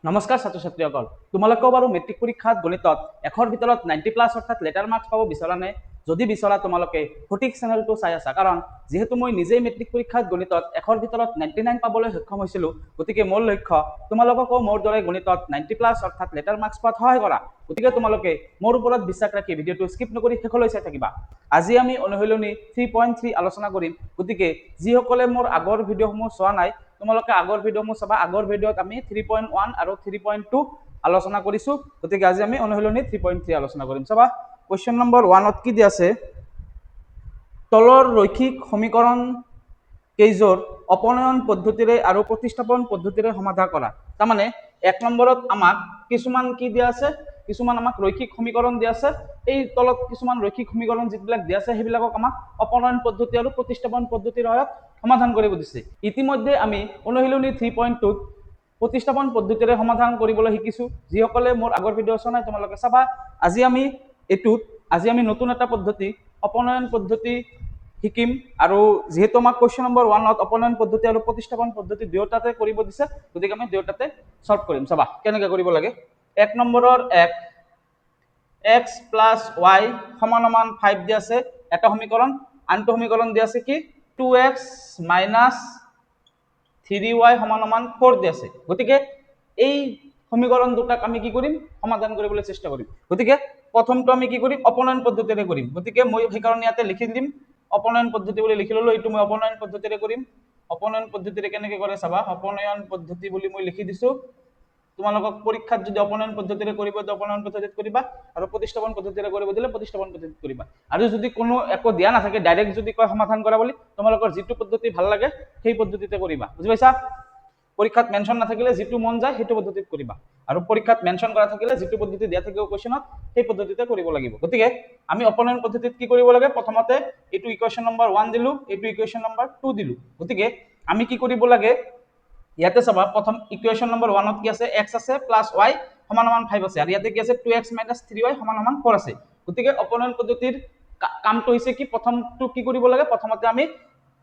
নমস্কাৰ ছাত্ৰ ছাত্ৰীসকল, তোমালোকেও বাৰু মেট্ৰিক পৰীক্ষাত গণিতত 100ৰ ভিতৰত 90+ অৰ্থাৎ লেটাৰ মাৰ্কছ পাব বিচৰা নে? যদি বিচৰা তোমালোকে সঠিক চেনেলটো চাই আছা, কাৰণ যেহেতু মই নিজেই মেট্ৰিক পৰীক্ষাত গণিতত 100ৰ ভিতৰত 99 পাবলৈ সক্ষম হৈছিলোঁ, গতিকে মোৰ লক্ষ্য তোমালোককো মোৰ দৰে গণিতত 90+ অৰ্থাৎ লেটাৰ মাৰ্কছ পোৱাত সহায় কৰা। গতিকে তোমালোকে মোৰ ওপৰত বিশ্বাস ৰাখি ভিডিঅ'টো স্কিপ নকৰি শেষলৈ চাই থাকিবা। আজি আমি অনুশীলনী 3.3 আলোচনা কৰিম। গতিকে যিসকলে মোৰ আগৰ ভিডিঅ'সমূহ চোৱা নাই, তোমালোকে আগৰ ভিডিঅ'সমূহ চাবা। আগৰ ভিডিঅ'ত আমি 3.1 আৰু 3.2 আলোচনা কৰিছো। গতিকে আজি আমি অনুশীলনী 3.3 আলোচনা কৰিম। চাবা, কোৱেশ্চন নম্বৰ 1ত কি দিয়া আছে? তলৰ ৰৈখিক সমীকৰণ কেইযোৰ অপনয়ন পদ্ধতিৰে আৰু প্ৰতিস্থাপন পদ্ধতিৰে সমাধান কৰা। তাৰমানে 1 নম্বৰত আমাক কিছুমান কি দিয়া আছে? কিছুমান আমাক ৰৈখিক সমীকৰণ দিয়া আছে। এই তলত কিছুমান ৰৈখিক সমীকৰণ যিবিলাক দিয়া আছে সেইবিলাকক আমাক অপনয়ন পদ্ধতি আৰু প্ৰতিস্থাপন পদ্ধতিৰ সহায়ত সমাধান কৰিব দিছে। ইতিমধ্যে আমি অনুশীলনী 3.2 প্ৰতিস্থাপন পদ্ধতিৰে সমাধান কৰিবলৈ শিকিছো। যিসকলে মোৰ আগৰ ভিডিঅ' চোৱা নাই তোমালোকে চাবা। আজি আমি নতুন এটা পদ্ধতি অপনয়ন পদ্ধতি শিকিম। আৰু যেহেতু আমাক কোৱেশ্চন নম্বৰ 1ত অপনয়ন পদ্ধতি আৰু প্ৰতিস্থাপন পদ্ধতি দুয়োটাতে কৰিব দিছে, গতিকে আমি দুয়োটাতে সলভ কৰিম। চাবা কেনেকৈ কৰিব লাগে। 1 নম্বৰৰ x + y = 5 দিয়া আছে এটা সমীকৰণ। আনটো সমীকৰণ দিয়া আছে কি? 2x - 3y = 4 দিয়া আছে। গতিকে এই সমীকৰণ দুটাক আমি কি কৰিম? সমাধান কৰিবলৈ চেষ্টা কৰিম। গতিকে প্ৰথমটো আমি কি কৰিম? অপনয়ন পদ্ধতিৰে কৰিম। গতিকে মই সেইকাৰণে ইয়াতে লিখি দিম অপনয়ন পদ্ধতি বুলি লিখি ললো। এইটো মই অপনয়ন পদ্ধতিৰে কৰিম। অপনয়ন পদ্ধতিৰে কেনেকৈ কৰে চাবা। অপনয়ন পদ্ধতি বুলি মই লিখি দিছো। তোমালোকক পৰীক্ষাত যদি অপনয়ন পদ্ধতিৰে কৰিব দিলে অপনয়ন পদ্ধতিত কৰিবা, আৰু প্ৰতিস্থাপন পদ্ধতিৰে কৰিব দিলে প্ৰতিস্থাপন পদ্ধতিত কৰিবা। আৰু যদি কোনো একো দিয়া নাথাকে, ডাইৰেক্ট যদি কয় সমাধান কৰা বুলি, তোমালোকৰ যিটো পদ্ধতি ভাল লাগে সেই পদ্ধতিতে কৰিবা। বুজি পাইছা? পৰীক্ষাত মেনশন নাথাকিলে যিটো মন যায় সেইটো পদ্ধতিত কৰিবা, আৰু পৰীক্ষাত মেনশন কৰা থাকিলে যিটো পদ্ধতি দিয়া থাকিব কোৱেশ্চনত সেই পদ্ধতিতে কৰিব লাগিব। গতিকে আমি অপনয়ন পদ্ধতিত কি কৰিব লাগে? প্ৰথমতে এইটো ইকুৱেশ্যন নম্বৰ 1 দিলো, এইটো ইকুৱেশ্যন নম্বৰ 2 দিলো। গতিকে আমি কি কৰিব লাগে? ইয়াতে চাবা, প্ৰথম ইকুৱেশ্যন নম্বৰ 1ত কি আছে? x আছে প্লাছ y = 5 আছে, আৰু ইয়াতে কি আছে? 2x - 3y = 4 আছে। গতিকে অপনয়ন পদ্ধতিৰ কামটো হৈছে কি? প্ৰথমটো কি কৰিব লাগে? প্ৰথমতে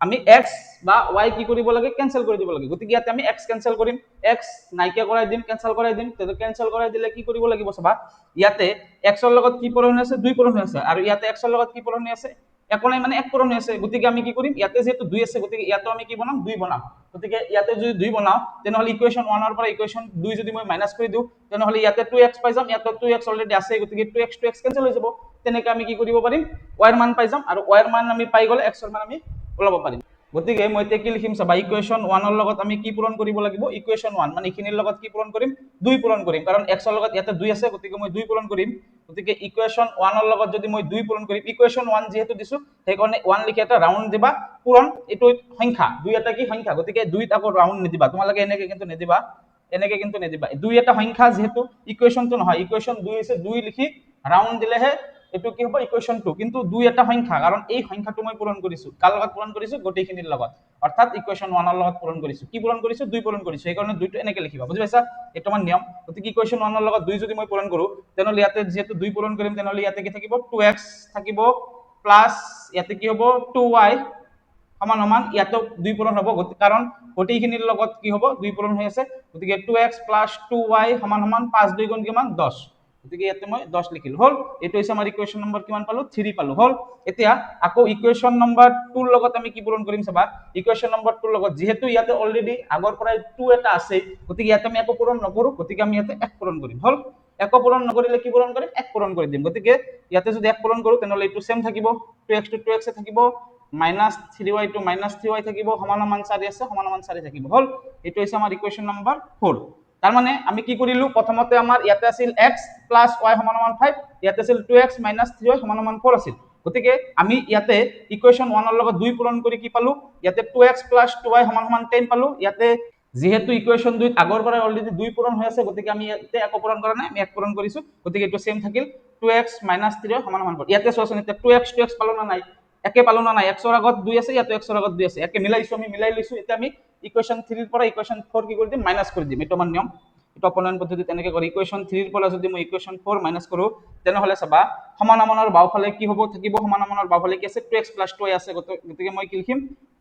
আমি x বা y কি কৰিব লাগে? কেনসেল কৰি দিব লাগে। গতিকে ইয়াতে আমি x কেনসেল কৰিম, x নাইকিয়া কৰাই দিম, কেনসেল কৰাই দিম। তেতিয়া কেনসেল কৰাই দিলে কি কৰিব লাগিব চাবা। ইয়াতে x ৰ লগত কি পূৰণ হৈ আছে? 2 পূৰণ হৈ আছে, আৰু ইয়াতে x ৰ লগত কি পূৰণ হৈ আছে? একো নাই, মানে 1 পূৰণ হৈ আছে। গতিকে আমি কি কৰিম? ইয়াতে যেহেতু 2 আছে, গতিকে ইয়াতো আমি কি বনাম? 2 বনাম। গতিকে ইয়াতে যদি 2 বনাও, তেনেহলে ইকুৱেশ্যন 1 ৰ পৰা ইকুৱেশ্যন 2 যদি মই মাইনাস কৰি দিওঁ, তেনেহলে ইয়াতে 2x পাই যাম। ইয়াতে 2x অলৰেডি আছে, গতিকে 2x কেনসেল হৈ যাব। তেনেকৈ আমি কি কৰিব পাৰিম? y ৰ মান পাই যাম, আৰু y ৰ মান আমি পাই গলে x ৰ মান আমি ওলাব পাৰিম। গতিকে মই এতিয়া কি লিখিম চাবা। ইকুৱেশ্যন 1 ৰ লগত আমি কি পূৰণ কৰিব লাগিব? ইকুৱেশ্যন 1 মানে এইখিনিৰ লগত কি পূৰণ কৰিম? 2 পূৰণ কৰিম, কাৰণ x ৰ লগত ইয়াতে 2 আছে, গতিকে মই 2 পূৰণ কৰিম। গতিকে ইকুৱেশ্যন 1 ৰ লগত যদি মই 2 পূৰণ কৰিম, ইকুৱেশ্যন 1 যেহেতু দিছো সেইকাৰণে 1 লিখি এটা ৰাউন্ড দিবা। পূৰণ এইটো সংখ্যা, 2 এটা কি সংখ্যা, গতিকে 2ত আকৌ ৰাউন্ড নিদিবা তোমালোকে, এনেকে কিন্তু নিদিবা, এনেকে কিন্তু নিদিবা। 2 এটা সংখ্যা, যেহেতু ইকুৱেশ্যনটো নহয়, ইকুৱেশ্যন 2 হৈছে, 2 লিখি ৰাউন্ড দিলেহে এইটো কি হ'ব? ইকুৱেশ্যন 2। কিন্তু 2 এটা সংখ্যা, কাৰণ এই সংখ্যাটো মই পূৰণ কৰিছো। কাৰ লগত পূৰণ কৰিছো? গোটেইখিনিৰ লগত, অৰ্থাৎ ইকুৱেশ্যন 1 ৰ লগত পূৰণ কৰিছো। কি পূৰণ কৰিছো? 2 পূৰণ কৰিছো, সেইকাৰণে 2টো এনেকে লিখিবা। বুজি পাইছা? এইটো আমাৰ নিয়ম। গতিকে ইকুৱেশ্যন 1 ৰ লগত 2 যদি মই পূৰণ কৰো, তেনেহলে ইয়াতে যেহেতু 2 পূৰণ কৰিম, তেনেহলে ইয়াতে কি থাকিব? 2x থাকিব, প্লাস ইয়াতে কি হ'ব? 2y = ইয়াতো 2 পূৰণ হ'ব, কাৰণ গোটেইখিনিৰ লগত কি হ'ব? 2 পূৰণ হৈ আছে। গতিকে 2x + 2y = 5 2 গুণ কিমান? 10। গতিকে ইয়াতে মই 10 লিখিলো। হল, এইটো হৈছে আমাৰ ইকুৱেশ্যন নম্বৰ কিমান পালো? 3 পালো। হল, এতিয়া আকৌ ইকুৱেশ্যন নম্বৰ 2 ৰ লগত আমি কি পূৰণ কৰিম চাবা। ইকুৱেশ্যন নম্বৰ 2 ৰ লগত যেহেতু ইয়াতে অলৰেডি আগৰ পৰাই 2 এটা আছে, গতিকে ইয়াতে আমি একো পূৰণ নকৰো, গতিকে আমি ইয়াতে 1 পূৰণ কৰিম। হল, একো পূৰণ নকৰিলে কি পূৰণ কৰিম? 1 পূৰণ কৰি দিম। গতিকে ইয়াতে যদি 1 পূৰণ কৰো, তেনেহলে এইটো সেম থাকিব, 2x to 2x থাকিব, -3y to -3y থাকিব, = 4 আছে, = 4 থাকিব। হল, এইটো হৈছে আমাৰ ইকুৱেশ্যন নম্বৰ 4। তাৰ মানে আমি কি কৰিলো? প্ৰথমতে আমাৰ ইয়াতে আছিল x + y = 5, ইয়াতে আছিল 2x - 3y = 4 আছিল। গতিকে আমি ইয়াতে ইকুৱেশ্যন 1 ৰ লগত 2 পূৰণ কৰি কি পালো? ইয়াতে 2x + 2y = 10 পালো। ইয়াতে যেহেতু ইকুৱেশ্যন 2 আগৰ পৰা অলৰেডি 2 পূৰণ হৈ আছে, গতিকে আমি ইয়াতে একো পূৰণ কৰা নাই, আমি 1 পূৰণ কৰিছো। গতিকে এইটো সেম থাকিল, 2x - 3y = 4। ইয়াতে চোৱাচোন, এতিয়া 2x পালো না নাই? একে পালো না নাই? x ৰ আগত 2 আছে, ইয়াতে x ৰ আগত 2 আছে, একে মিলাইছো, আমি মিলাই লৈছো। এতিয়া আমি ইকুৱেশ্যন 3 ৰ পৰা ইকুৱেশ্যন 4 কি কৰি দিম? মাইনাস কৰি দিম। এইটো আমাৰ নিয়ম। এটা অপনয়ন পদ্ধতিত এনেকৈ কৰি ইকুৱেশ্যন 3 ৰ পৰা যদি মই ইকুৱেশ্যন 4 মাইনাস কৰো, তেনেহলে চাবা সমানমানৰ বাওফালে কি হ'ব? থাকিব সমানমানৰ বাওফালে কি আছে? 2x + 2y আছে। গতিকে মই কি লিখিম?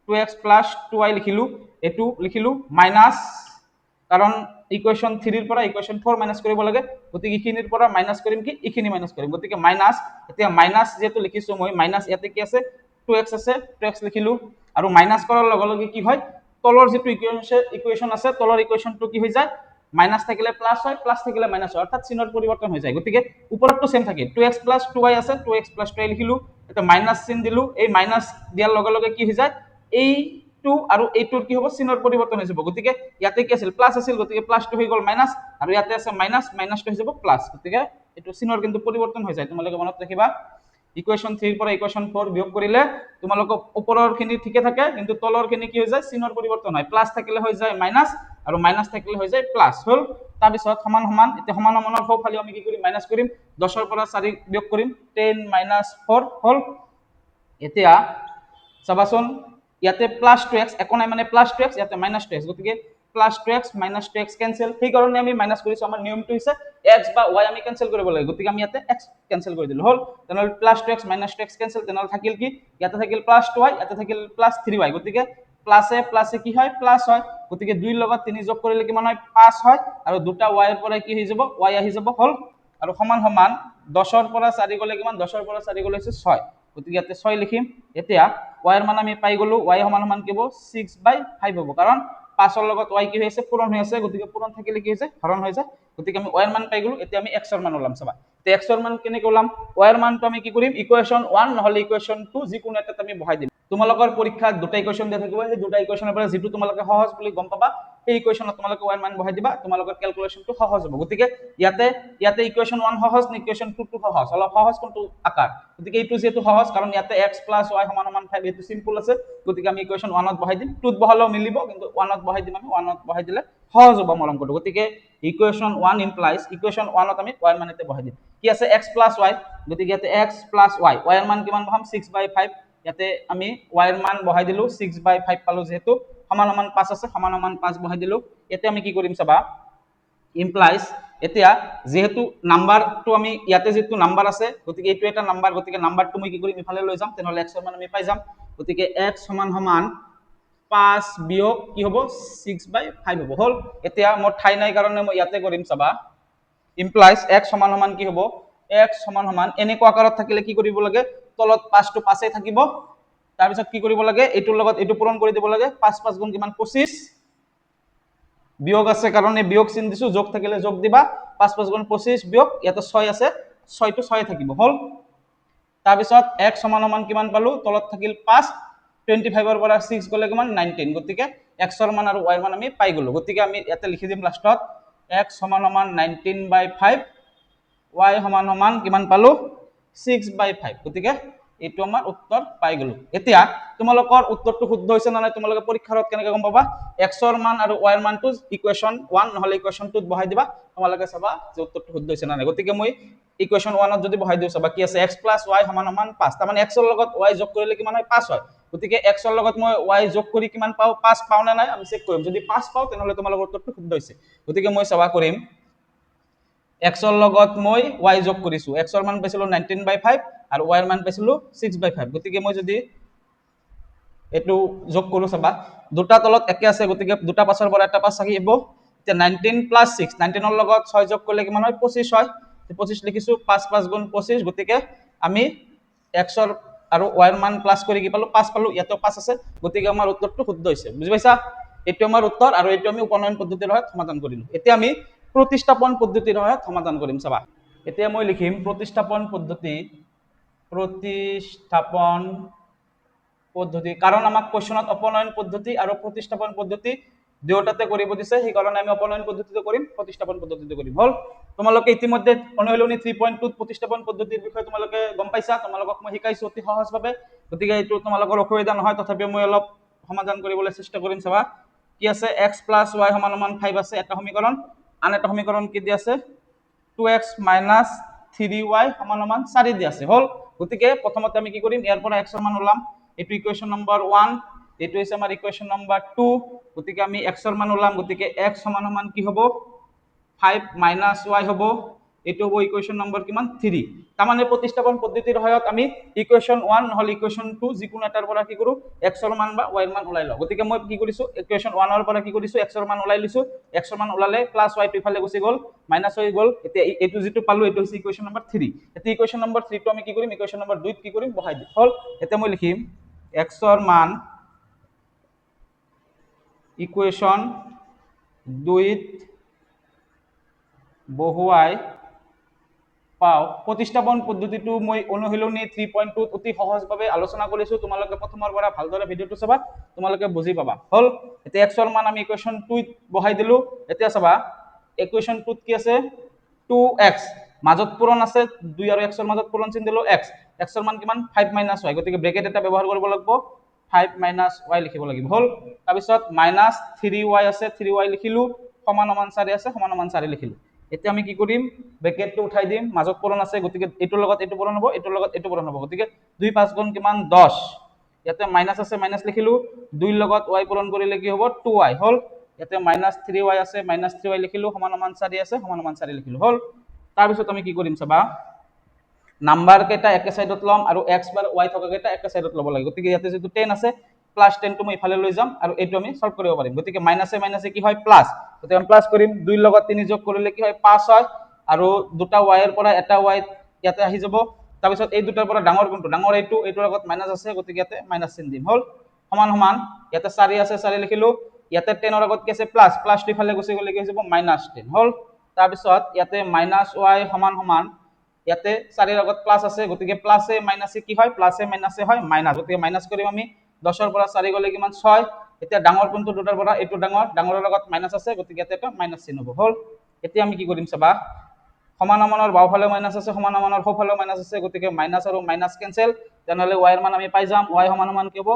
2x + 2y লিখিলো, এইটো লিখিলো মাইনাস, কাৰণ ইকুৱেশ্যন 3 ৰ পৰা ইকুৱেশ্যন 4 মাইনাছ কৰিব লাগে, গতিকে ইখিনিৰ পৰা মাইনাছ কৰিম কি ইখিনি মাইনাছ কৰিম, গতিকে মাইনাছ, এতিয়া মাইনাছ যেহেতু লিখিছো মই মাইনাছ, ইয়াতে কি আছে 2x আছে, 2x লিখিলো, আৰু মাইনাছ কৰাৰ লগে লগে কি হয় তলৰ যিটো ইকুৱেশ্যন আছে তলৰ ইকুৱেশ্যনটো কি হৈ যায় মাইনাছ থাকিলে প্লাছ হয়, প্লাছ থাকিলে মাইনাছ হয়, অৰ্থাৎ চিহ্নৰ পৰিৱৰ্তন হৈ যায়, গতিকে ওপৰতটো সেম থাকে 2x + 2y আছে, 2x + 2y লিখিলো, এটা মাইনাছ চিন দিলো, এই মাইনাছ দিয়াৰ লগে লগে কি হৈ যায় এইটো আৰু এইটোৰ কি হ'ব চিহ্নৰ পৰিৱৰ্তন হৈ যাব, গতিকে ইয়াতে কি আছিল প্লাছ আছিল, গতিকে প্লাছটো হৈ গ'ল মাইনাছ, আৰু ইয়াতে আছে মাইনাছ, মাইনাছটো হৈ যাব প্লাছ, গতিকে এইটো চিহ্নৰ কিন্তু পৰিৱৰ্তন হৈ যায়, তোমালোকে মনত ৰাখিবা ইকুৱেশ্যন 3 ৰ পৰা ইকুৱেশ্যন 4 বিয়োগ কৰিলে তোমালোকক ওপৰৰ খিনি ঠিকে থাকে কিন্তু তলৰ খিনি কি হৈ যায় চিহ্নৰ পৰিৱৰ্তন হয়, প্লাছ থাকিলে হৈ যায় মাইনাছ আৰু মাইনাছ থাকিলে হৈ যায় প্লাছ, হ'ল তাৰপিছত সমান সমান, এতিয়া সমান সমানৰ সোঁফালে আমি কি কৰিম মাইনাছ কৰিম, 10 ৰ পৰা 4 বিয়োগ কৰিম 10 - 4 হ'ল, এতিয়া চাবাচোন ইয়াতে প্লাছ 2x একো নাই মানে প্লাছ 2x, ইয়াতে মাইনাছ 2x, গতিকে plus 2x minus 2x cancel, সেইকাৰণে আমি মাইনাছ কৰিছো, আমাৰ নিয়মটো হৈছে x বা y আমি কেনসেল কৰিব লাগে, গতিকে আমি ইয়াতে x কেনসেল কৰি দিলো, হ'ল তেনেহ'লে plus 2x minus 2x cancel, তেনেহ'লে থাকিল কি ইয়াতে থাকিল প্লাছ 2y, ইয়াতে থাকিল প্লাছ 3y, গতিকে প্লাছে প্লাছে কি হয় প্লাছ হয়, গতিকে 2 ৰ লগত 3 যোগ কৰিলে কিমান হয় 5 হয়, আৰু দুটা y ৰ পৰা কি হৈ যাব y আহি যাব, হ'ল আৰু সমান সমান 10 ৰ পৰা 4 গ'লে কিমান 10 ৰ পৰা 4 গ'লে হৈছে 6, গতিকে ইয়াতে 6 লিখিম, এতিয়া y ৰ মান আমি পাই গলো, y সমান সমান কি হ'ব 6/5 হ'ব, কাৰণ 5 ৰ লগত y কি হৈ আছে পূৰণ হৈ আছে, গতিকে পূৰণ থাকিলে কি হৈছে হৰণ হৈ যায়, গতিকে আমি y ৰ মান পাই গলো, এতিয়া আমি x ৰ মান ওলাম, চাবা তে x ৰ মান কেনেকৈ ওলাম, y ৰ মানটো আমি কি কৰিম ইকুৱেশ্যন 1 নহলে ইকুৱেশ্যন 2 যিকোনো এটাত আমি বহাই দিম, তোমালোকৰ পৰীক্ষাত দুটা ইকুৱেশ্যন দিয়া থাকিব, সেই দুটা ইকুৱেশ্যনৰ পৰা যিটো তোমালোকে সহজ বুলি গম পাবা সেই ইকুৱেশ্যনত তোমালোকে y ৰ মান বহাই দিবা, তোমালোকৰ ক্যালকুলেশনটো সহজ হ'ব, গতিকে ইয়াতে ইকুৱেশ্যন 1 সহজ নে ইকুৱেশ্যন 2 টো সহজ, অলপ সহজ কোনটো আকাৰ, গতিকে এইটো যেহেতু সহজ কাৰণ ইয়াতে x + y সমান সমান 5 এইটো সিম্পল আছে, গতিকে আমি ইকুৱেশ্যন 1 ত বহাই দিম, 2 ত বহালেও মিলিব কিন্তু 1 ত বহাই দিম, আমি 1 ত বহাই দিলে সহজ হ'ব মোৰ অংকটো, গতিকে ইকুৱেশ্যন 1 ইমপ্লাইজ ইকুৱেশ্যন 1 ত আমি y ৰ মান এতে বহাই দিম, কি আছে x + y, গতিকে ইয়াতে x + y, y ৰ মান কিমান বহাম 6/5, ইয়াতে আমি y ৰ মান বহাই দিলো 6/5 পালো, যেহেতু সমান সমান 5 আছে সমান সমান 5 বহাই দিলো, এতিয়া আমি কি কৰিম চাবা ইমপ্লাইজ, এতিয়া যেহেতু নাম্বাৰটো আমি ইয়াতে যেহেতু নাম্বাৰ আছে গতিকে এইটো এটা নাম্বাৰ, গতিকে নাম্বাৰটো মই কি কৰিম ইফালে লৈ যাম, তেনেহ'লে x ৰ মান আমি পাই যাম, গতিকে x সমান সমান 5 বিয়োগ কি হ'ব 6/5 হ'ব, হ'ল এতিয়া মোৰ ঠাই নাই কাৰণে মই ইয়াতে কৰিম, চাবা ইমপ্লাইজ x সমান সমান কি হ'ব x সমান সমান এনেকুৱা আকাৰত থাকিলে কি কৰিব লাগে তলত 5 টো 5 থাকিব, তাৰপিছত কি কৰিব লাগে এইটোৰ লগত এইটো পূৰণ কৰি দিব লাগে, 5 5 গুণ কিমান 25, বিয়োগ আছে কাৰণে বিয়োগ চিন দিছো, যোগ থাকিলে যোগ দিবা, 5 5 গুণ 25 বিয়োগ ইয়াতে 6 আছে 6 টো 6 থাকিব, হ'ল তাৰপিছত x সমান সমান কিমান পালো তলত থাকিল 5, 25 ৰ পৰা 6 গলে কিমান 19, গতিকে x ৰ মান আৰু y ৰ মান আমি পাই গলো, গতিকে আমি ইয়াতে লিখি দিম লাষ্টত x সমান সমান 19/5, y সমান সমান কিমান পালো 6/5, গতিকে এইটো আমাৰ উত্তৰ পাই গলো, এতিয়া তোমালোকৰ উত্তৰটো শুদ্ধ হৈছে না নাই তোমালোকে পৰীক্ষাত কেনেকৈ গম পাবা, x ৰ মান আৰু y ৰ মানটো ইকুৱেশ্যন 1 নহলে ইকুৱেশ্যন 2 ত বহাই দিবা, তোমালোকে চাবা যে উত্তৰটো শুদ্ধ হৈছে না নাই, গতিকে মই ইকুৱেশ্যন 1 ত যদি বহাই দিও চাবা কি আছে x + y সমান সমান 5, তাৰ মানে x ৰ লগত y যোগ কৰিলে কিমান হয় 5 হয়, গতিকে x ৰ লগত মই y যোগ কৰি কিমান পাও 5 পাও না নাই আমি চেক কৰিম, যদি 5 পাও তেনেহলে তোমালোকৰ উত্তৰটো শুদ্ধ হৈছে, গতিকে মই চাবা কৰিম x ৰ লগত মই y যোগ কৰিছো, x ৰ মান পাইছিলো 19/5 আৰু y ৰ মান পাইছিলো 6/5, গতিকে মই যদি এটো যোগ কৰো চাবা দুটা তলত একে আছে, গতিকে দুটা পাছৰ পৰা এটা পাছ আহিব, এতিয়া 19 + 6 19 ৰ লগত 6 যোগ কৰিলে কিমান হয় 25 হয়, 25 লিখিছো 5 5 গুণ 25, গতিকে আমি x ৰ আৰু y ৰ মান প্লাস কৰি কি পালো 5 পালো, ইয়াতেও 5 আছে, গতিকে আমাৰ উত্তৰটো শুদ্ধ হৈছে, বুজি পাইছা, এইটো আমাৰ উত্তৰ, আৰু এইটো আমি উপনয়ন পদ্ধতিৰ সহায়ত সমাধান কৰিলো, এতিয়া আমি প্ৰতিস্থাপন পদ্ধতিৰ সহায়ত সমাধান কৰিম, চাবা এতিয়া মই লিখিম প্ৰতিস্থাপন পদ্ধতি, কাৰণ আমাক কোৱেশ্যনত অপনয়ন পদ্ধতি আৰু প্ৰতিস্থাপন পদ্ধতি দুয়োটাতে কৰিব দিছে, সেই কাৰণে আমি অপনয়ন পদ্ধতিটো কৰিম প্ৰতিস্থাপন পদ্ধতিটো কৰিম, হ'ল তোমালোকে ইতিমধ্যে অনুশীলনী 3.2 প্ৰতিস্থাপন পদ্ধতিৰ বিষয়ে তোমালোকে গম পাইছা, তোমালোকক মই শিকাইছো অতি সহজভাৱে, গতিকে এইটো তোমালোকৰ অসুবিধা নহয়, তথাপিও মই অলপ সমাধান কৰিবলৈ চেষ্টা কৰিম, চাবা কি আছে x + y সমান সমান 5 আছে এটা সমীকৰণ, আন এটা সমীকৰণ কি দি আছে 2x - 3y সমান সমান 4 দি আছে, হ'ল গতিকে প্ৰথমতে আমি কি কৰিম ইয়াৰ পৰা x ৰ মান ওলাম, এইটো ইকুৱেশ্যন নম্বৰ 1, এইটো হৈছে আমাৰ ইকুৱেশ্যন নম্বৰ 2, গতিকে আমি x ৰ মান ওলাম, গতিকে x সমান সমান কি হ'ব 5 - y হ'ব, এইটো হ'ব ইকুৱেশ্যন নম্বৰ কিমান 3 তাৰমানে প্ৰতিস্থাপন পদ্ধতিৰ সহায়ত আমি ইকুৱেশ্যন 1 নহলে ইকুৱেশ্যন 2 যিকোনো এটাৰ পৰা কি কৰো x ৰ মান বা y ৰ মান ওলাই লওঁ গতিকে মই কি কৰিছো ইকুৱেশ্যন 1 ৰ পৰা কি কৰিছো x ৰ মান ওলাই লৈছো x ৰ মান ওলালে প্লাস y টো ইফালে গুচি গ'ল মাইনাস হৈ গ'ল এতিয়া এইটো যেটো পালো এইটো হৈছে ইকুৱেশ্যন নম্বৰ 3 এতিয়া ইকুৱেশ্যন নম্বৰ 3 টো আমি কি কৰিম ইকুৱেশ্যন নম্বৰ 2 ত কি কৰিম বহাই দিম হল এতিয়া মই লিখিম x ৰ মান ইকুৱেশ্যন 2 ত বহুৱাই পাও প্ৰতিস্থাপন পদ্ধতিটো মই অনুশীলনী 3.2 অতি সহজভাৱে আলোচনা কৰিছো তোমালোকে প্ৰথমৰ পৰা ভালদৰে ভিডিওটো চাবা তোমালোকে বুজি পাবা হল এতিয়া x ৰ মান আমি ইকুৱেশ্যন 2 ত বহাই দিলো এতিয়া চাবা ইকুৱেশ্যন 2 ত কি আছে 2x মাজত পূৰণ আছে 2 আৰু x ৰ মাজত পূৰণ চিন দিলো x x ৰ মান কিমান 5 y গতিকে ব্ৰেকেট এটা ব্যৱহাৰ কৰিব লাগিব 5 y লিখিব লাগিব হল তাৰ পিছত -3y আছে 3y লিখিলো সমান 4 আছে সমান 4 লিখিলো এতিয়া আমি কি কৰিম ব্ৰেকেটটো উঠাই দিম মাজত পূৰণ আছে গতিকে এইটোৰ লগত এইটো পূৰণ হ'ব এইটোৰ লগত এইটো পূৰণ হ'ব গতিকে 2 5 গুণ কিমান 10 ইয়াতে মাইনাস আছে মাইনাস লিখিলো 2 ৰ লগত y পূৰণ কৰিলে কি হ'ব 2y হল ইয়াতে -3y আছে -3y লিখিলো সমান 4 আছে সমান 4 লিখিলো হল তাৰ পিছত আমি কি কৰিম চাবা নাম্বাৰ কেটা একে সাইডত লম আৰু x বাৰ y থকা কেটা একে সাইডত লব লাগে গতিকে ইয়াতে যেটো 10 আছে প্লাস 10 টো মই ইফালে লৈ যাম আৰু এইটো আমি সলভ কৰিব পাৰিম গতিকে মাইনাসে মাইনাসে কি হয় প্লাস গতিকে আমি প্লাস কৰিম 2 ৰ লগত 3 যোগ কৰিলে কি হয় 5 হয় আৰু দুটা y ৰ পৰা এটা y ইয়াতে আহি যাব তাৰ পিছত এই দুটাৰ পৰা ডাঙৰ কোনটো ডাঙৰ এইটো এইটোৰ লগত মাইনাস আছে গতিকে ইয়াতে মাইনাস চিন দিম হল সমান সমান ইয়াতে 4 আছে 4 লিখিলো ইয়াতে 10 ৰ আগত কি আছে প্লাস প্লাস টো ইফালে গুচি গলে কি হৈ যাব -10 হল তাৰ পিছত ইয়াতে -y সমান সমান ইয়াতে 4 ৰ আগত প্লাস আছে গতিকে প্লাসে মাইনাসে কি হয় প্লাসে মাইনাসে হয় মাইনাস গতিকে মাইনাস কৰিম আমি 10 ৰ পৰা 4 গলে কিমান 6 এতিয়া ডাঙৰ কোনটো দুটাৰ পৰা এইটো ডাঙৰৰ লগত মাইনাস আছে গতিকে ইয়াতে এটা মাইনাস চিন হ'ব হল এতিয়া আমি কি কৰিম চাবা সমানমানৰ বাওফালে মাইনাস আছে সমানমানৰ সোঁফালে মাইনাস আছে গতিকে মাইনাস আৰু মাইনাস কেনসেল তেনেহলে y ৰ মান আমি পাই যাম y সমান কি হ'ব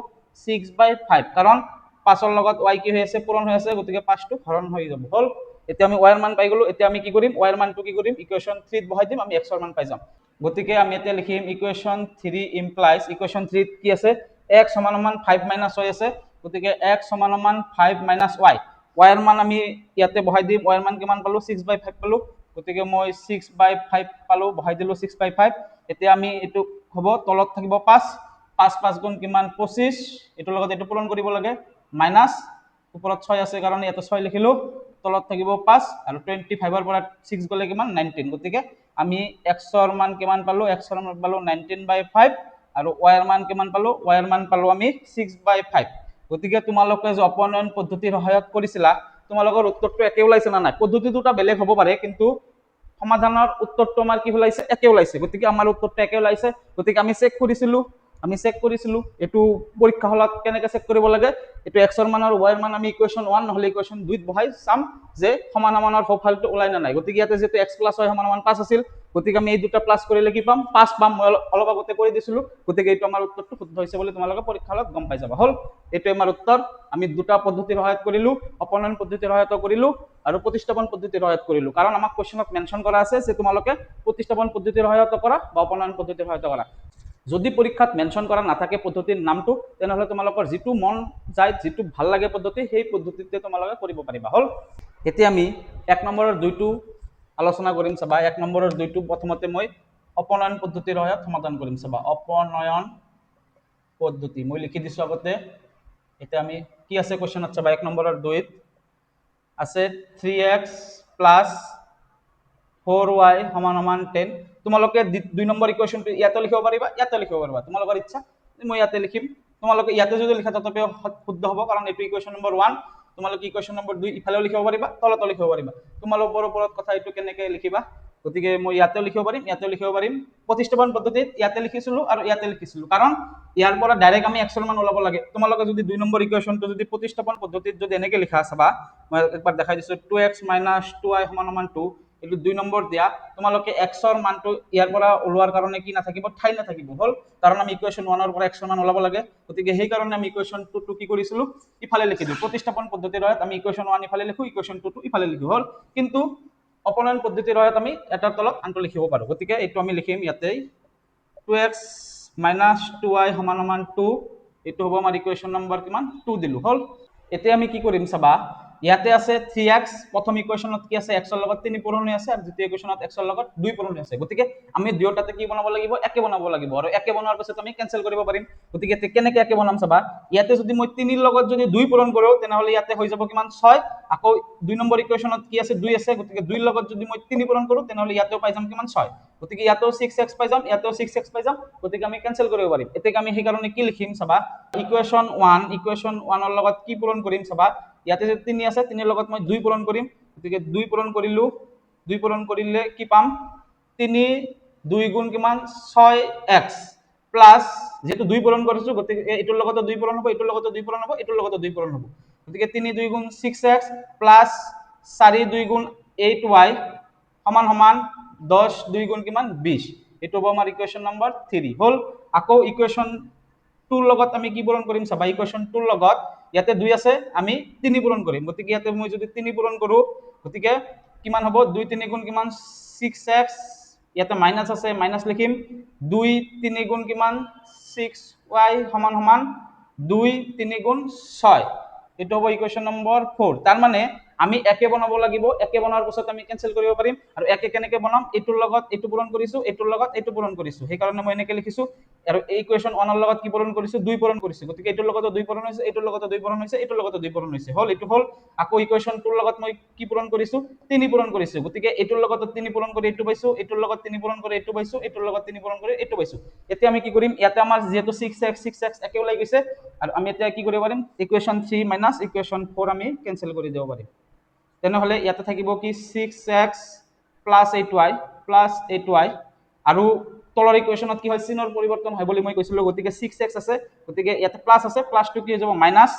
6/5 কাৰণ 5 ৰ লগত y কি হৈ আছে পূৰণ হৈ আছে গতিকে 5 টো হৰণ হৈ যাব হল এতিয়া আমি y ৰ মান পাই গলো এতিয়া আমি কি কৰিম y ৰ মানটো কি কৰিম ইকুৱেশ্যন 3 ত বহাই দিম আমি x ৰ মান পাই যাম গতিকে আমি এতিয়া লিখিম ইকুৱেশ্যন 3 ইমপ্লাইজ ইকুৱেশ্যন 3 ত কি আছে x সমান 5 y আছে গতিকে x সমান 5 y y ৰ মান আমি ইয়াতে বহাই দিম y ৰ মান কিমান পালো 6/5 পালো গতিকে মই 6/5 পালো বহাই দিলো 6/5 এতিয়া আমি এটো হ'ব তলত থাকিব 5 5 5 গুণ কিমান 25 এটোৰ লগত এটো পূৰণ কৰিব লাগে মাইনাস ওপৰত 6 আছে কাৰণ ইয়াতে 6 লিখিলো তলত থাকিব 5 আৰু 25 ৰ পৰা 6 গলে কিমান 19 গতিকে আমি x ৰ মান কিমান পালো x ৰ মান পালো 19/5 আৰু y ৰ মান কিমান পালো y ৰ মান পালো আমি 6/5 গতিকে তোমালোকে যে অপনয়ন পদ্ধতিৰ সহায়ত কৰিছিলা তোমালোকৰ উত্তৰটো একে ওলাইছে না নাই পদ্ধতি দুটা বেলেগ হ'ব পাৰে কিন্তু সমাধানৰ উত্তৰটো আমাৰ কি ওলাইছে একে ওলাইছে গতিকে আমাৰ উত্তৰটো একে ওলাইছে গতিকে আমি চেক কৰিছিলো এটো পৰীক্ষা হলত কেনেকৈ চেক কৰিব লাগে এটো x ৰ মান আৰু y ৰ মান আমি ইকুৱেশ্যন 1 নহলে ইকুৱেশ্যন 2 ত বহাই চাম যে সমানমানৰ সোঁফালটো ওলাই না নাই গতিকে ইয়াতে যেটো x + y সমান 5 আছিল গতিকে আমি এই দুটা প্লাস কৰিলে কি পাম 5 পাম মই অলপ আগতে কৰি দিছিলো গতিকে এইটো আমাৰ উত্তৰটো শুদ্ধ হৈছে বুলি তোমালোকে পৰীক্ষা হলত গম পাই যাবা হল এইটো আমাৰ উত্তৰ আমি দুটা পদ্ধতিৰ সহায়ত কৰিলো অপনয়ন পদ্ধতিৰ সহায়ত কৰিলো আৰু প্ৰতিস্থাপন পদ্ধতিৰ সহায়ত কৰিলো কাৰণ আমাক কোৱেশ্চনত মেনশন কৰা আছে যে তোমালোকে প্ৰতিস্থাপন পদ্ধতিৰ সহায়ত কৰা বা অপনয়ন পদ্ধতিৰ সহায়ত কৰা যদি পৰীক্ষাত মেনশন কৰা নাথাকে পদ্ধতিৰ নামটো তেনেহলে তোমালোকৰ যেটো মন যায় যেটো ভাল লাগে পদ্ধতি সেই পদ্ধতিতে তোমালোকে কৰিব পাৰিবা হল এতিয়া আমি 1 নম্বৰৰ 2টো আলোচনা কৰিম চাবা 1 নম্বৰৰ 2টো প্ৰথমতে মই অপনয়ন পদ্ধতিৰ সহায়ত সমাধান কৰিম চাবা অপনয়ন পদ্ধতি মই লিখি দিছো আগতে এটা আমি কি আছে কোৱেশ্চনত চাবা 1 নম্বৰৰ 2ত আছে 3x + 4y = 10 তোমালোকে 2 নম্বৰ ইকুৱেশ্যনটো ইয়াতে লিখিব পাৰিবা তোমালোকৰ ইচ্ছা মই ইয়াতে লিখিম তোমালোকে ইয়াতে যদি লিখা তথাপি শুদ্ধ হ'ব কাৰণ এটো ইকুৱেশ্যন নম্বৰ 1 তোমালোকে ইকুৱেশ্যন নম্বৰ 2 ইফালেও লিখিব পাৰিবা তলতো লিখিব পাৰিবা তোমালোকৰ ওপৰত কথা এটো কেনেকৈ লিখিবা গতিকে মই ইয়াতে লিখিব পাৰিম প্ৰতিস্থাপন পদ্ধতিত ইয়াতে লিখিছিলো আৰু ইয়াতে লিখিছিলো কাৰণ ইয়াৰ পৰা ডাইৰেক্ট আমি x ৰ মান ওলাব লাগে তোমালোকে যদি 2 নম্বৰ ইকুৱেশ্যনটো যদি প্ৰতিস্থাপন পদ্ধতিত যদি এনেকৈ লিখা চাবা মই একবাৰ দেখাই দিছো 2x - 2y = 2 এটো 2 নম্বৰ দিয়া তোমালোকে x ৰ মানটো ইয়াৰ পৰা ওলোৱাৰ কাৰণে কি নাথাকিব ঠাই নাথাকিব হল কাৰণ আমি ইকুৱেশ্যন 1 ৰ পৰা x ৰ মান ওলাব লাগে গতিকে সেই কাৰণে আমি ইকুৱেশ্যন 2 টো কি কৰিছিলো ইফালে লিখি দিও প্ৰতিস্থাপন পদ্ধতিৰ সহায়ত আমি ইকুৱেশ্যন 1 ইফালে লিখো ইকুৱেশ্যন 2 টো ইফালে লিখো হল কিন্তু অপনয়ন পদ্ধতিৰ সহায়ত আমি এটাৰ তলত আনটো লিখিব পাৰো গতিকে এইটো আমি লিখিম ইয়াতে 2x - 2y = 2 এটো হ'ব আমাৰ ইকুৱেশ্যন নম্বৰ কিমান 2 দিলো হল এতিয়া আমি কি কৰিম চাবা ইয়াতে আছে 3x, প্ৰথম ইকুৱেশ্যনত কি আছে, x ৰ লগত 3 পূৰণ হৈ আছে আৰু দ্বিতীয় ইকুৱেশ্যনত x ৰ লগত 2 পূৰণ হৈ আছে। গতিকে আমি দুয়োটাতে কি বনাব লাগিব, একে বনাব লাগিব, আৰু একে বনোৱাৰ পিছত আমি কেনসেল কৰিব পাৰিম। গতিকে কেনেকে একে বনাম চাবা, ইয়াতে যদি মই 3 ৰ লগত যদি 2 পূৰণ কৰো তেনেহলে ইয়াতে হৈ যাব কিমান 6, আকৌ 2 নম্বৰ ইকুৱেশ্যনত কি আছে 2 আছে, গতিকে 2 ৰ লগত যদি মই 3 পূৰণ কৰো তেনেহলে ইয়াতেও পাই যাম কিমান 6, গতিকে ইয়াতেও 6x পাই যাম, ইয়াতেও 6x পাই যাম, গতিকে আমি কেনসেল কৰিব পাৰিম। এতিয়া আমি সেইকাৰণে কি লিখিম চাবা, ইকুৱেশ্যন 1 ৰ লগত কি পূৰণ কৰিম চাবা, ইয়াতে যে 3 আছে 3 ৰ লগত মই 2 পূৰণ কৰিম, গতিকে 2 পূৰণ কৰিলো, 2 পূৰণ কৰিলে কি পাম, 3 2 গুণ কিমান 6x প্লাস যেহেতু 2 পূৰণ কৰিছো গতিকে এইটোৰ লগতো 2 পূৰণ হ'ব, এইটোৰ লগতো 2 পূৰণ হ'ব, এইটোৰ লগতো 2 পূৰণ হ'ব, গতিকে 3 2 গুণ 6x প্লাস 4 2 গুণ 8y সমান সমান 10 2 গুণ কিমান 20, এইটো হ'ব আমাৰ ইকুৱেশ্যন নম্বৰ 3 হল। আকৌ ইকুৱেশ্যন 2 ৰ লগত আমি কি পূৰণ কৰিম চাবা, ইকুৱেশ্যন 2 ৰ লগত ইয়াতে 2 আছে আমি 3 পূৰণ কৰিম, গতিকে ইয়াতে মই যদি 3 পূৰণ কৰো গতিকে কিমান হ'ব, 2 3 গুণ কিমান 6x, ইয়াতে মাইনাস আছে মাইনাস লিখিম, 2 3 গুণ কিমান 6y সমান সমান 2 3 গুণ 6, এইটো হ'ব ইকুৱেশ্যন নম্বৰ 4। তাৰ মানে আমি একে বনাব লাগিব, একে বনোৱাৰ পিছত আমি কেনসেল কৰিব পাৰিম, আৰু একে কেনেকে বনাম, এইটোৰ লগত এইটো পূৰণ কৰিছো, এইটোৰ লগত এইটো পূৰণ কৰিছো, সেইকাৰণে মই এনেকে লিখিছো, আৰু এই ইকুৱেশ্যন 1 ৰ লগত কি পূৰণ কৰিছো 2 পূৰণ কৰিছো, গতিকে এইটোৰ লগতো 2 পূৰণ হৈছে, এইটোৰ লগতো 2 পূৰণ হৈছে, এইটোৰ লগতো 2 পূৰণ হৈছে, হল এইটো হল। আকৌ ইকুৱেশ্যন 2 ৰ লগত মই কি পূৰণ কৰিছো 3 পূৰণ কৰিছো, গতিকে এইটোৰ লগতো 3 পূৰণ কৰি এইটো পাইছো, এইটোৰ লগত 3 পূৰণ কৰি এইটো পাইছো, এইটোৰ লগত 3 পূৰণ কৰি এইটো পাইছো। এতিয়া আমি কি কৰিম, ইয়াতে আমাৰ যেহেতু 6x একে ওলাই গৈছে, আৰু আমি এতিয়া কি কৰিব পাৰিম, ইকুৱেশ্যন 3 মাইনাস ইকুৱেশ্যন 4 আমি কেনসেল কৰি দিব পাৰিম। তেনেহলে ইয়াতে থাকিব কি 6x plus 8y plus 8y, আৰু তলৰ ইকুৱেশ্যনত কি হয় চিনৰ পৰিৱৰ্তন হয় বুলি মই কৈছিলো, গতিকে 6x আছে, গতিকে ইয়াতে প্লাস আছে, প্লাসটো কি হৈ যাব মাইনাস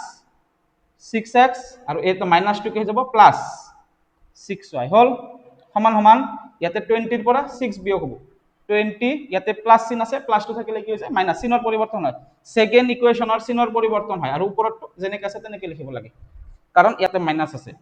6x, আৰু এইটো মাইনাসটো কি হৈ যাব প্লাস 6y হল, সমান সমান ইয়াতে 20 ৰ পৰা 6 বিয়োগ হ'ব 20, ইয়াতে প্লাস চিন আছে, প্লাসটো থাকিলে কি হৈ যায় মাইনাস, চিনৰ পৰিৱৰ্তন হয়, সেকেন্ড ইকুৱেশ্যনৰ চিনৰ পৰিৱৰ্তন হয়, আৰু ওপৰত যেনেকৈ আছে তেনেকৈ লিখিব লাগে কাৰণ ইয়াতে মাইনাস আছে,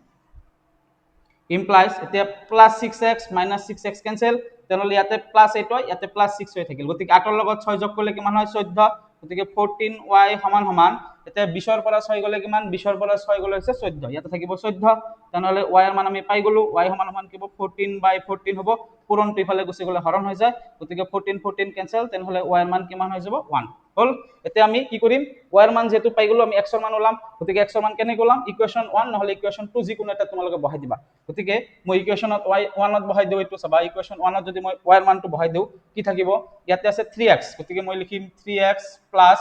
ইমপ্লাইজ এতিয়া plus 6x minus 6x cancel, তেনেহলে ইয়াতে প্লাস 8 হয়, ইয়াতে প্লাস 6 হৈ থাকিল, গতিকে 8 ৰ লগত 6 যোগ কৰিলে কিমান হয় 14, গতিকে 14y সমান সমান, এতিয়া 20 ৰ পৰা 6 গলে কিমান, 20 ৰ পৰা 6 গলে হৈছে 14, ইয়াতে থাকিব 14, তেনেহলে y ৰ মান আমি পাই গলো, y সমান সমান কি হ'ব 14/14 হ'ব, পূৰণটো ইফালে গুচি গলে হৰণ হৈ যায়, গতিকে 14 14 কেনসেল, তেনেহলে y ৰ মান কিমান হৈ যাব 1 হল। এতিয়া আমি কি কৰিম, y ৰ মান যেহেতু পাই গলো আমি x ৰ মান ওলাম, গতিকে x ৰ মান কেনেকৈ ওলাম, ইকুৱেশ্যন 1 নহলে ইকুৱেশ্যন 2 যিকোনো এটা তোমালোকে বহাই দিবা, গতিকে মই ইকুৱেশ্যনত y 1 ত বহাই দিও, এইটো চাবা ইকুৱেশ্যন 1 ত যদি মই y ৰ মানটো বহাই দিও কি থাকিব, ইয়াতে আছে 3x, গতিকে মই লিখিম 3x প্লাস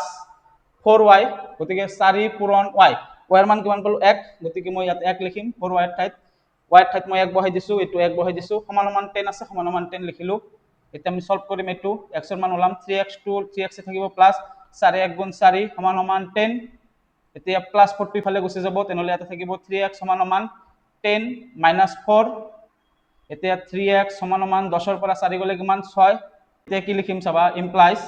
4y, গতিকে 4 পূৰণ y, y ৰ মান কিমান পালো 1, গতিকে মই ইয়াতে 1 লিখিম, 4y ৰ ঠাইত y ৰ ঠাইত মই 1 বহাই দিছো, এইটো 1 বহাই দিছো, সমান সমান 10 আছে, সমান সমান 10 লিখিলো। এতিয়া আমি সলভ কৰিম, এইটো x ৰ মান ওলাম 3x 3x থাকিব প্লাস 4 1 গুণ 4 সমান সমান 10, এতিয়া প্লাস 4 টো ইফালে গুচি যাব, তেনেহলে ইয়াতে থাকিব 3x সমান সমান 10 মাইনাস 4, এতিয়া 3x সমান সমান 10 ৰ পৰা 4 গলে কিমান 6, এতিয়া কি লিখিম চাবা, ইমপ্লাইজ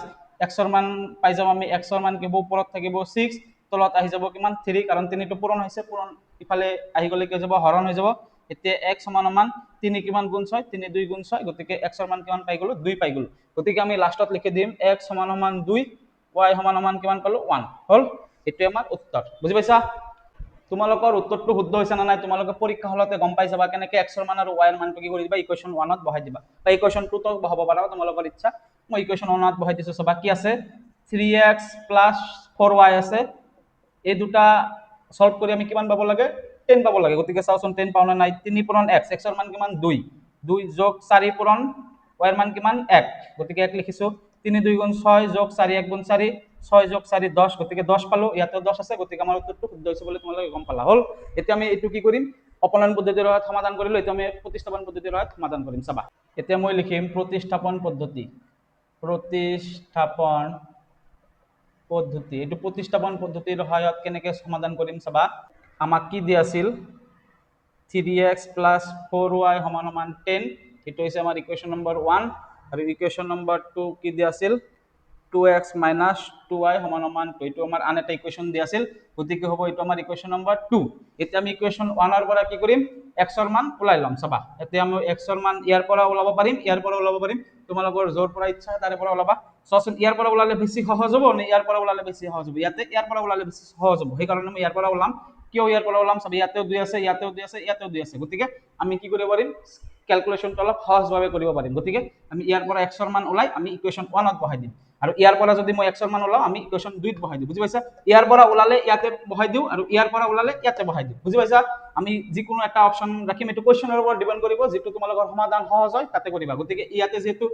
x ৰ মান পাই যাম আমি, x ৰ মান কি হ'ব ওপৰত থাকিব 6, তলত আহি যাব কিমান 3, কাৰণ 3 টো পূৰণ হৈছে, পূৰণ ইফালে আহি গলে কি হৈ যাব হৰণ হৈ যাব, এতিয়া x সমান সমান 3 কিমান গুণ 6, 3 2 গুণ 6, গতিকে x ৰ মান কিমান পাই গলো 2 পাই গলো, গতিকে আমি লাষ্টত লিখি দিম x সমান সমান 2, y সমান সমান কিমান পালো 1 হল, এইটো আমাৰ উত্তৰ। বুজি পাইছা, তোমালোকৰ উত্তৰটো শুদ্ধ হৈছে না নাই তোমালোকে পৰীক্ষা হলতে গম পাই যাবা, কেনেকে x ৰ মান আৰু y ৰ মানটো কি কৰি দিবা ইকুৱেশ্যন 1 ত বহাই দিবা, বা ইকুৱেশ্যন 2 ত বহাব পাৰা তোমালোকৰ ইচ্ছা, মই ইকুৱেশ্যন 1 ত বহাই দিছো। চাবা কি আছে 3x 4y আছে, এই দুটা সলভ কৰি আমি কিমান পাব লাগে 10 পাব লাগে, গতিকে চাওচোন 10 পাও না নাই, 3 পূৰণ x, x ৰ মান কিমান 2, 2 যোগ 4 পূৰণ y ৰ মান কিমান 1, গতিকে 1 লিখিছো, 3 2 গুণ 6 যোগ 4 1 গুণ 4, 6 যোগ 4 10, গতিকে 10 পালো, ইয়াতে 10 আছে, গতিকে আমাৰ উত্তৰটো শুদ্ধ হৈছে বুলি তোমালোকে গম পালা হল। এতিয়া আমি এইটো কি কৰিম, অপনয়ন পদ্ধতিৰ সহায়ত সমাধান কৰিলো, এতিয়া আমি প্ৰতিস্থাপন পদ্ধতিৰ সহায়ত সমাধান কৰিম। চাবা এতিয়া মই লিখিম প্ৰতিস্থাপন পদ্ধতি, প্ৰতিস্থাপন পদ্ধতি, এইটো প্ৰতিস্থাপন পদ্ধতিৰ সহায়ত কেনেকৈ সমাধান কৰিম চাবা, আমাক কি দিয়া আছিল 3x প্লাস 4y সমান সমান 10, এইটো হৈছে আমাৰ ইকুৱেশ্যন নম্বৰ 1, আৰু ইকুৱেশ্যন নম্বৰ 2 কি দিয়া আছিল 2x minus 2y সমান সমান 2, এইটো আমাৰ আন এটা ইকুৱেশ্যন দিয়া আছিল, গতিকে হ'ব এইটো আমাৰ ইকুৱেশ্যন নম্বৰ 2। এতিয়া আমি ইকুৱেশ্যন 1 ৰ পৰা কি কৰিম x ৰ মান ওলাই লম। চাবা এতিয়া আমি x ৰ মান ইয়াৰ পৰা ওলাব পাৰিম, ইয়াৰ পৰা ওলাব পাৰিম, তোমালোকৰ যৰ পৰা ইচ্ছা তাৰে পৰা ওলাবা। চোৱাচোন ইয়াৰ পৰা ওলালে বেছি সহজ হ'ব নে ইয়াৰ পৰা ওলালে বেছি সহজ হ'ব, ইয়াতে ইয়াৰ পৰা ওলালে বেছি সহজ হ'ব, সেইকাৰণে মই ইয়াৰ পৰা ওলাম, কিয় ইয়াৰ পৰা ওলাম চাবি ইয়াতেও 2 আছে ইয়াতেও 2 আছে ইয়াতেও 2 আছে গতিকে আমি কি কৰিব পাৰিম ক্যালকুলেশনটো অলপ সহজভাৱে কৰিব পাৰিম গতিকে আমি ইয়াৰ পৰা x ৰ মান ওলাই আমি ইকুৱেশ্যন 1 ত বহাই দিম আৰু ইয়াৰ পৰা যদি মই x ৰ মান ওলাও আমি ইকুৱেশ্যন 2 ত বহাই দিম বুজি পাইছা ইয়াৰ পৰা ওলালে ইয়াতে বহাই দিও আৰু ইয়াৰ পৰা ওলালে ইয়াতে বহাই দিম বুজি পাইছা আমি যিকোনো এটা অপচন ৰাখিম এটো কোৱেশ্চনৰ ওপৰত ডিপেন্ড কৰিব যেটো তোমালোকৰ সমাধান সহজ হয় তাতে কৰিবা গতিকে ইয়াতে যেহেতু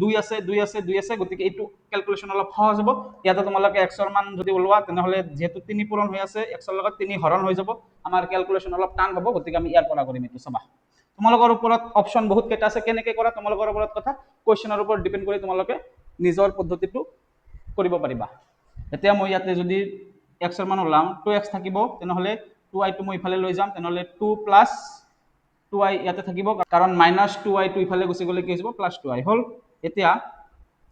2 আছে 2 আছে 2 আছে গতিকে এইটো ক্যালকুলেশন অলপ সহজ হ'ব ইয়াতে তোমালোকে x ৰ মান যদি ওলোৱা তেনেহলে যেহেতু 3 পূৰণ হৈ আছে x ৰ লগত 3 হৰণ হৈ যাব আমাৰ ক্যালকুলেশন অলপ টান হ'ব গতিকে আমি ইয়াৰ পৰা কৰিম এটো চাবা তোমালোকৰ ওপৰত অপচন বহুত কেইটা আছে কেনেকৈ কৰা তোমালোকৰ ওপৰত কথা কোৱেশ্চনৰ ওপৰত ডিপেন্ড কৰি তোমালোকে নিজৰ পদ্ধতিটো কৰিব পাৰিবা এতিয়া মই ইয়াতে যদি x ৰ মান ওলাম 2x থাকিব তেনেহলে 2y টো মই ইফালে লৈ যাম তেনেহলে 2 প্লাস 2y ইয়াতে থাকিব কাৰণ -2y টো ইফালে গুচি গলে কি হ'ব +2y হল এতিয়া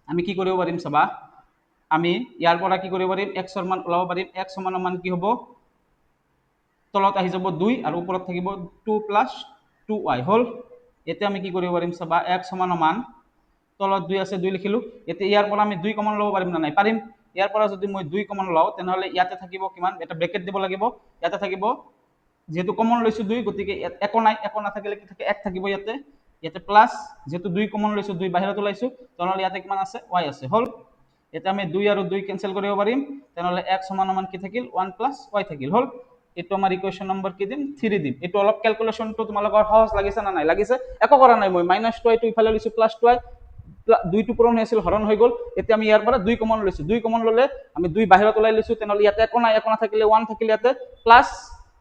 আমি কি কৰিব পাৰিম চাবা আমি ইয়াৰ পৰা কি কৰিব পাৰিম x ৰ মান ওলাব পাৰিম x সমানৰ মান কি হ'ব তলত আহি যাব 2 আৰু ওপৰত থাকিব 2 + 2y হল এতিয়া আমি কি কৰিব পাৰিম চাবা x সমানৰ মান তলত 2 আছে 2 লিখিলো এতিয়া ইয়াৰ পৰা আমি 2 কমন ল'ব পাৰিম না নাই পাৰিম ইয়াৰ পৰা যদি মই 2 কমন লও তেনেহলে ইয়াতে থাকিব কিমান এটা ব্ৰেকেট দিব লাগিব ইয়াতে থাকিব যেহেতু কমন লৈছো 2 গতিকে একো নাথাকিলে কি থাকে 1 থাকিব ইয়াতে ইয়াতে প্লাস যেহেতু 2 কমন লৈছো 2 বাহিৰত ওলাইছো তেনেহলে ইয়াতে কিমান আছে y আছে হল এটা আমি 2 আৰু 2 ক্যান্সেল কৰিব পাৰিম তেনেহলে x সমানৰ মান কি থাকিল 1 + y থাকিল হল এটো আমাৰ ইকুৱেশ্যন নম্বৰ কি দিম 3 দিম এটো অলপ ক্যালকুলেশনটো তোমালোকৰ সহজ লাগিছে না নাই লাগিছে একো কৰা নাই মই -2y টো ইফালে লৈছো +2y 2 টো পূৰণ হৈছিল হৰণ হৈ গল এতিয়া আমি ইয়াৰ পৰা 2 কমন লৈছো 2 কমন ললে আমি 2 বাহিৰত ওলাই লৈছো তেনেহলে ইয়াতে একো নাথাকিলে 1 থাকিলে ইয়াতে প্লাস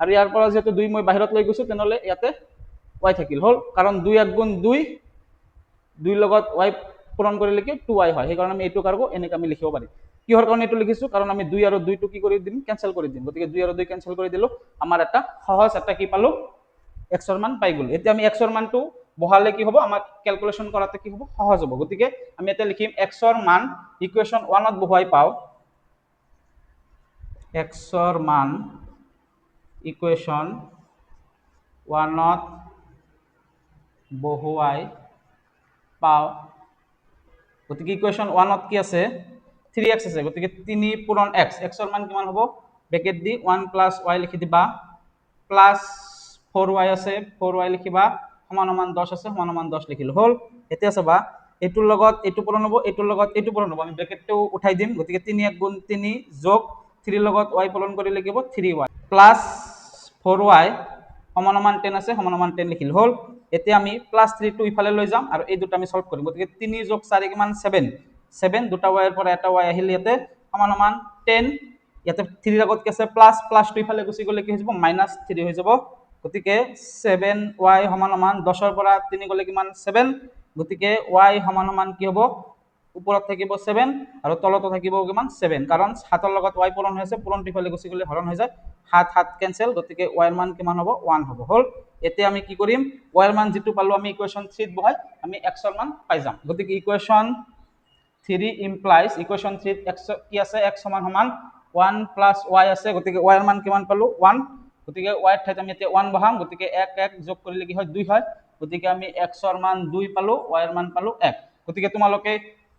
আৰু ইয়াৰ পৰা যেটো 2 মই বাহিৰত লৈ গৈছো তেনেহলে ইয়াতে y থাকিল হল কাৰণ 2 * 2 2 লগত y পূৰণ কৰিলে কি 2y হয় সেই কাৰণে আমি এটো কাৰগো এনেকৈ আমি লিখিব পাৰিম কিহৰ কাৰণে এটো লিখিছো কাৰণ আমি 2 আৰু 2 টো কি কৰি দিম ক্যান্সেল কৰি দিম গতিকে 2 আৰু 2 ক্যান্সেল কৰি দিলো আমাৰ এটা সহজ এটা কি পালো x ৰ মান পাই গল এতিয়া আমি x ৰ মানটো বহালে কি হ'ব আমাৰ ক্যালকুলেশন কৰাতে কি হ'ব সহজ হ'ব গতিকে আমি এটা লিখিম x ৰ মান ইকুৱেশ্যন 1 ত বহাই পাও x ৰ মান ইকুৱেশ্যন 1 ত বহুৱাই পাও গতিকে ইকুৱেশ্যন 1 ত কি আছে 3x আছে গতিকে 3 পূৰণ x x ৰ মান কিমান হ'ব ব্ৰেকেট দি 1 + y লিখি দিবা প্লাস 4y আছে 4y লিখিবা সমান 10 আছে সমান 10 লিখিলো হল এতিয়া চাবা এটোৰ লগত এটো পূৰণ হ'ব এটোৰ লগত এটো পূৰণ হ'ব আমি ব্ৰেকেটটো উঠাই দিম গতিকে 3 * 3 যোগ 3 লগত y পূৰণ কৰিলে কি হ'ব 3y প্লাস 4y সমান 10 আছে সমান 10 লিখিলো হল এতিয়া আমি +3 টো ইফালে লৈ যাম আৰু এই দুটা আমি সলভ কৰিম গতিকে 3 যোগ 4 কিমান 7 দুটা y ৰ পৰা এটা y আহিল ইয়াতে সমান 10 ইয়াতে 3 ৰ আগত কি আছে প্লাস টো ইফালে গুচি গলে কি হৈ যাব -3 হৈ যাব গতিকে 7y সমান 10 ৰ পৰা 3 গলে কিমান 7 গতিকে y সমান কি হ'ব ওপৰত থাকিব 7 আৰু তলতো থাকিব কিমান 7 কাৰণ 7 ৰ লগত y পূৰণ হৈ আছে পূৰণটো ইফালে গুচি গলে হৰণ হৈ যায় 7 ক্যান্সেল গতিকে y ৰ মান কিমান হ'ব 1 হ'ব হল এতিয়া আমি কি কৰিম y ৰ মান যেটো পালো আমি ইকুৱেশ্যন 3 ত বহাই আমি x ৰ মান পাই যাম গতিকে ইকুৱেশ্যন 3 implies ইকুৱেশ্যন 3 ত x কি আছে x সমান 1 + y আছে গতিকে y ৰ মান কিমান পালো 1 গতিকে y ৰ ঠাইত আমি এতিয়া 1 বহাম গতিকে 1 যোগ কৰিলে কি হয় 2 হয় গতিকে আমি x ৰ মান 2 পালো y ৰ মান পালো 1 গতিকে তোমালোকে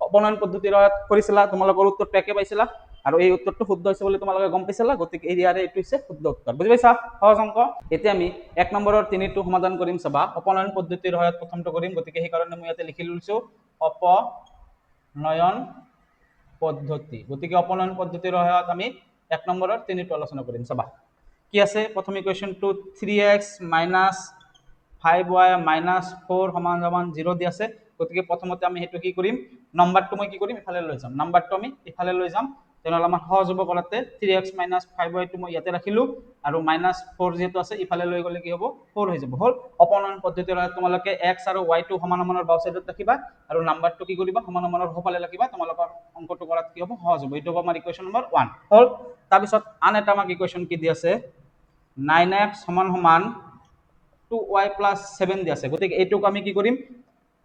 অপনয়ন পদ্ধতিৰ কৰিছিলা তোমালোকৰ উত্তৰটো একে পাইছিলা আৰু এই উত্তৰটো শুদ্ধ হৈছে বুলি তোমালোকে গম পাইছিলা গতিকে এৰিয়াৰে এটো হৈছে শুদ্ধ উত্তৰ বুজি পাইছা সহজ অংক এতিয়া আমি 1 নম্বৰৰ 3 টো সমাধান কৰিম চাবা অপনয়ন পদ্ধতিৰ সহায়ত প্ৰথমটো কৰিম গতিকে সেই কাৰণে মই ইয়াতে লিখি লৈছো অপনয়ন পদ্ধতি গতিকে অপনয়ন পদ্ধতিৰ সহায়ত আমি 1 নম্বৰৰ 3 টো আলোচনা কৰিম চাবা কি আছে প্ৰথম ইকুৱেশ্যনটো 3x - 5y - 4 = 0 দি আছে গতিকে প্ৰথমতে আমি হেতু কি কৰিম নম্বৰটো মই কি কৰিম ইফালে লৈ যাম নম্বৰটো আমি ইফালে লৈ যাম তেনেহলে আমাৰ সহজ হ'ব কৰাতে 3x - 5y টো মই ইয়াতে ৰাখিলো আৰু -4 যেটো আছে ইফালে লৈ গলে কি হ'ব 4 হৈ যাব হল অপনয়ন পদ্ধতিৰ তোমালোকে x আৰু y টো সমানৰ বাও সাইডত ৰাখিবা আৰু নম্বৰটো কি কৰিবা সমানৰ সোঁফালে ৰাখিবা তোমালোকৰ অংকটো কৰাত কি হ'ব সহজ হ'ব এটো হ'ব আমাৰ ইকুৱেশ্যন নম্বৰ 1 হল তাৰ পিছত আন এটা আমাক ইকুৱেশ্যন কি দি আছে 9x = 2y + 7 দি আছে গতিকে এইটোক আমি কি কৰিম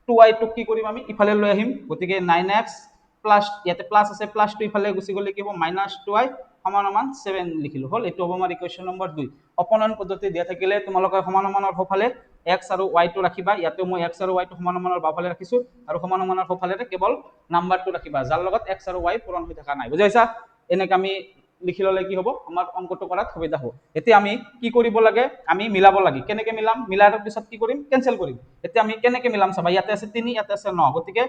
2y টো কি কৰিম আমি ইফালে লৈ আহিম গতিকে 9x প্লাস ইয়াতে প্লাস আছে প্লাস টো ইফালে গুচি গলে কি হ'ব -2y সমান 7 লিখিলো হল এটো হ'ব আমাৰ ইকুৱেশ্যন নম্বৰ 2 অপনয়ন পদ্ধতি দিয়া থাকিলে তোমালোকৰ সমানৰ সোঁফালে x আৰু y টো ৰাখিবা ইয়াতে মই x আৰু y টো সমানৰ বাওফালে ৰাখিছো আৰু সমানৰ সোঁফালে কেৱল নাম্বাৰটো ৰাখিবা যাৰ লগত x আৰু y পূৰণ হৈ থকা নাই বুজি পাইছা এনেকৈ আমি লিখি ল'লে কি হ'ব আমাৰ অংকটো কৰাত সুবিধা হ'ব এতিয়া আমি কি কৰিব লাগে আমি মিলাব লাগে কেনেকৈ মিলাম মিলাৰ পিছত কি কৰিম কেনসেল কৰিম এতিয়া আমি কেনেকৈ মিলাম চাবা ইয়াতে আছে 3 ইয়াতে আছে 9 গতিকে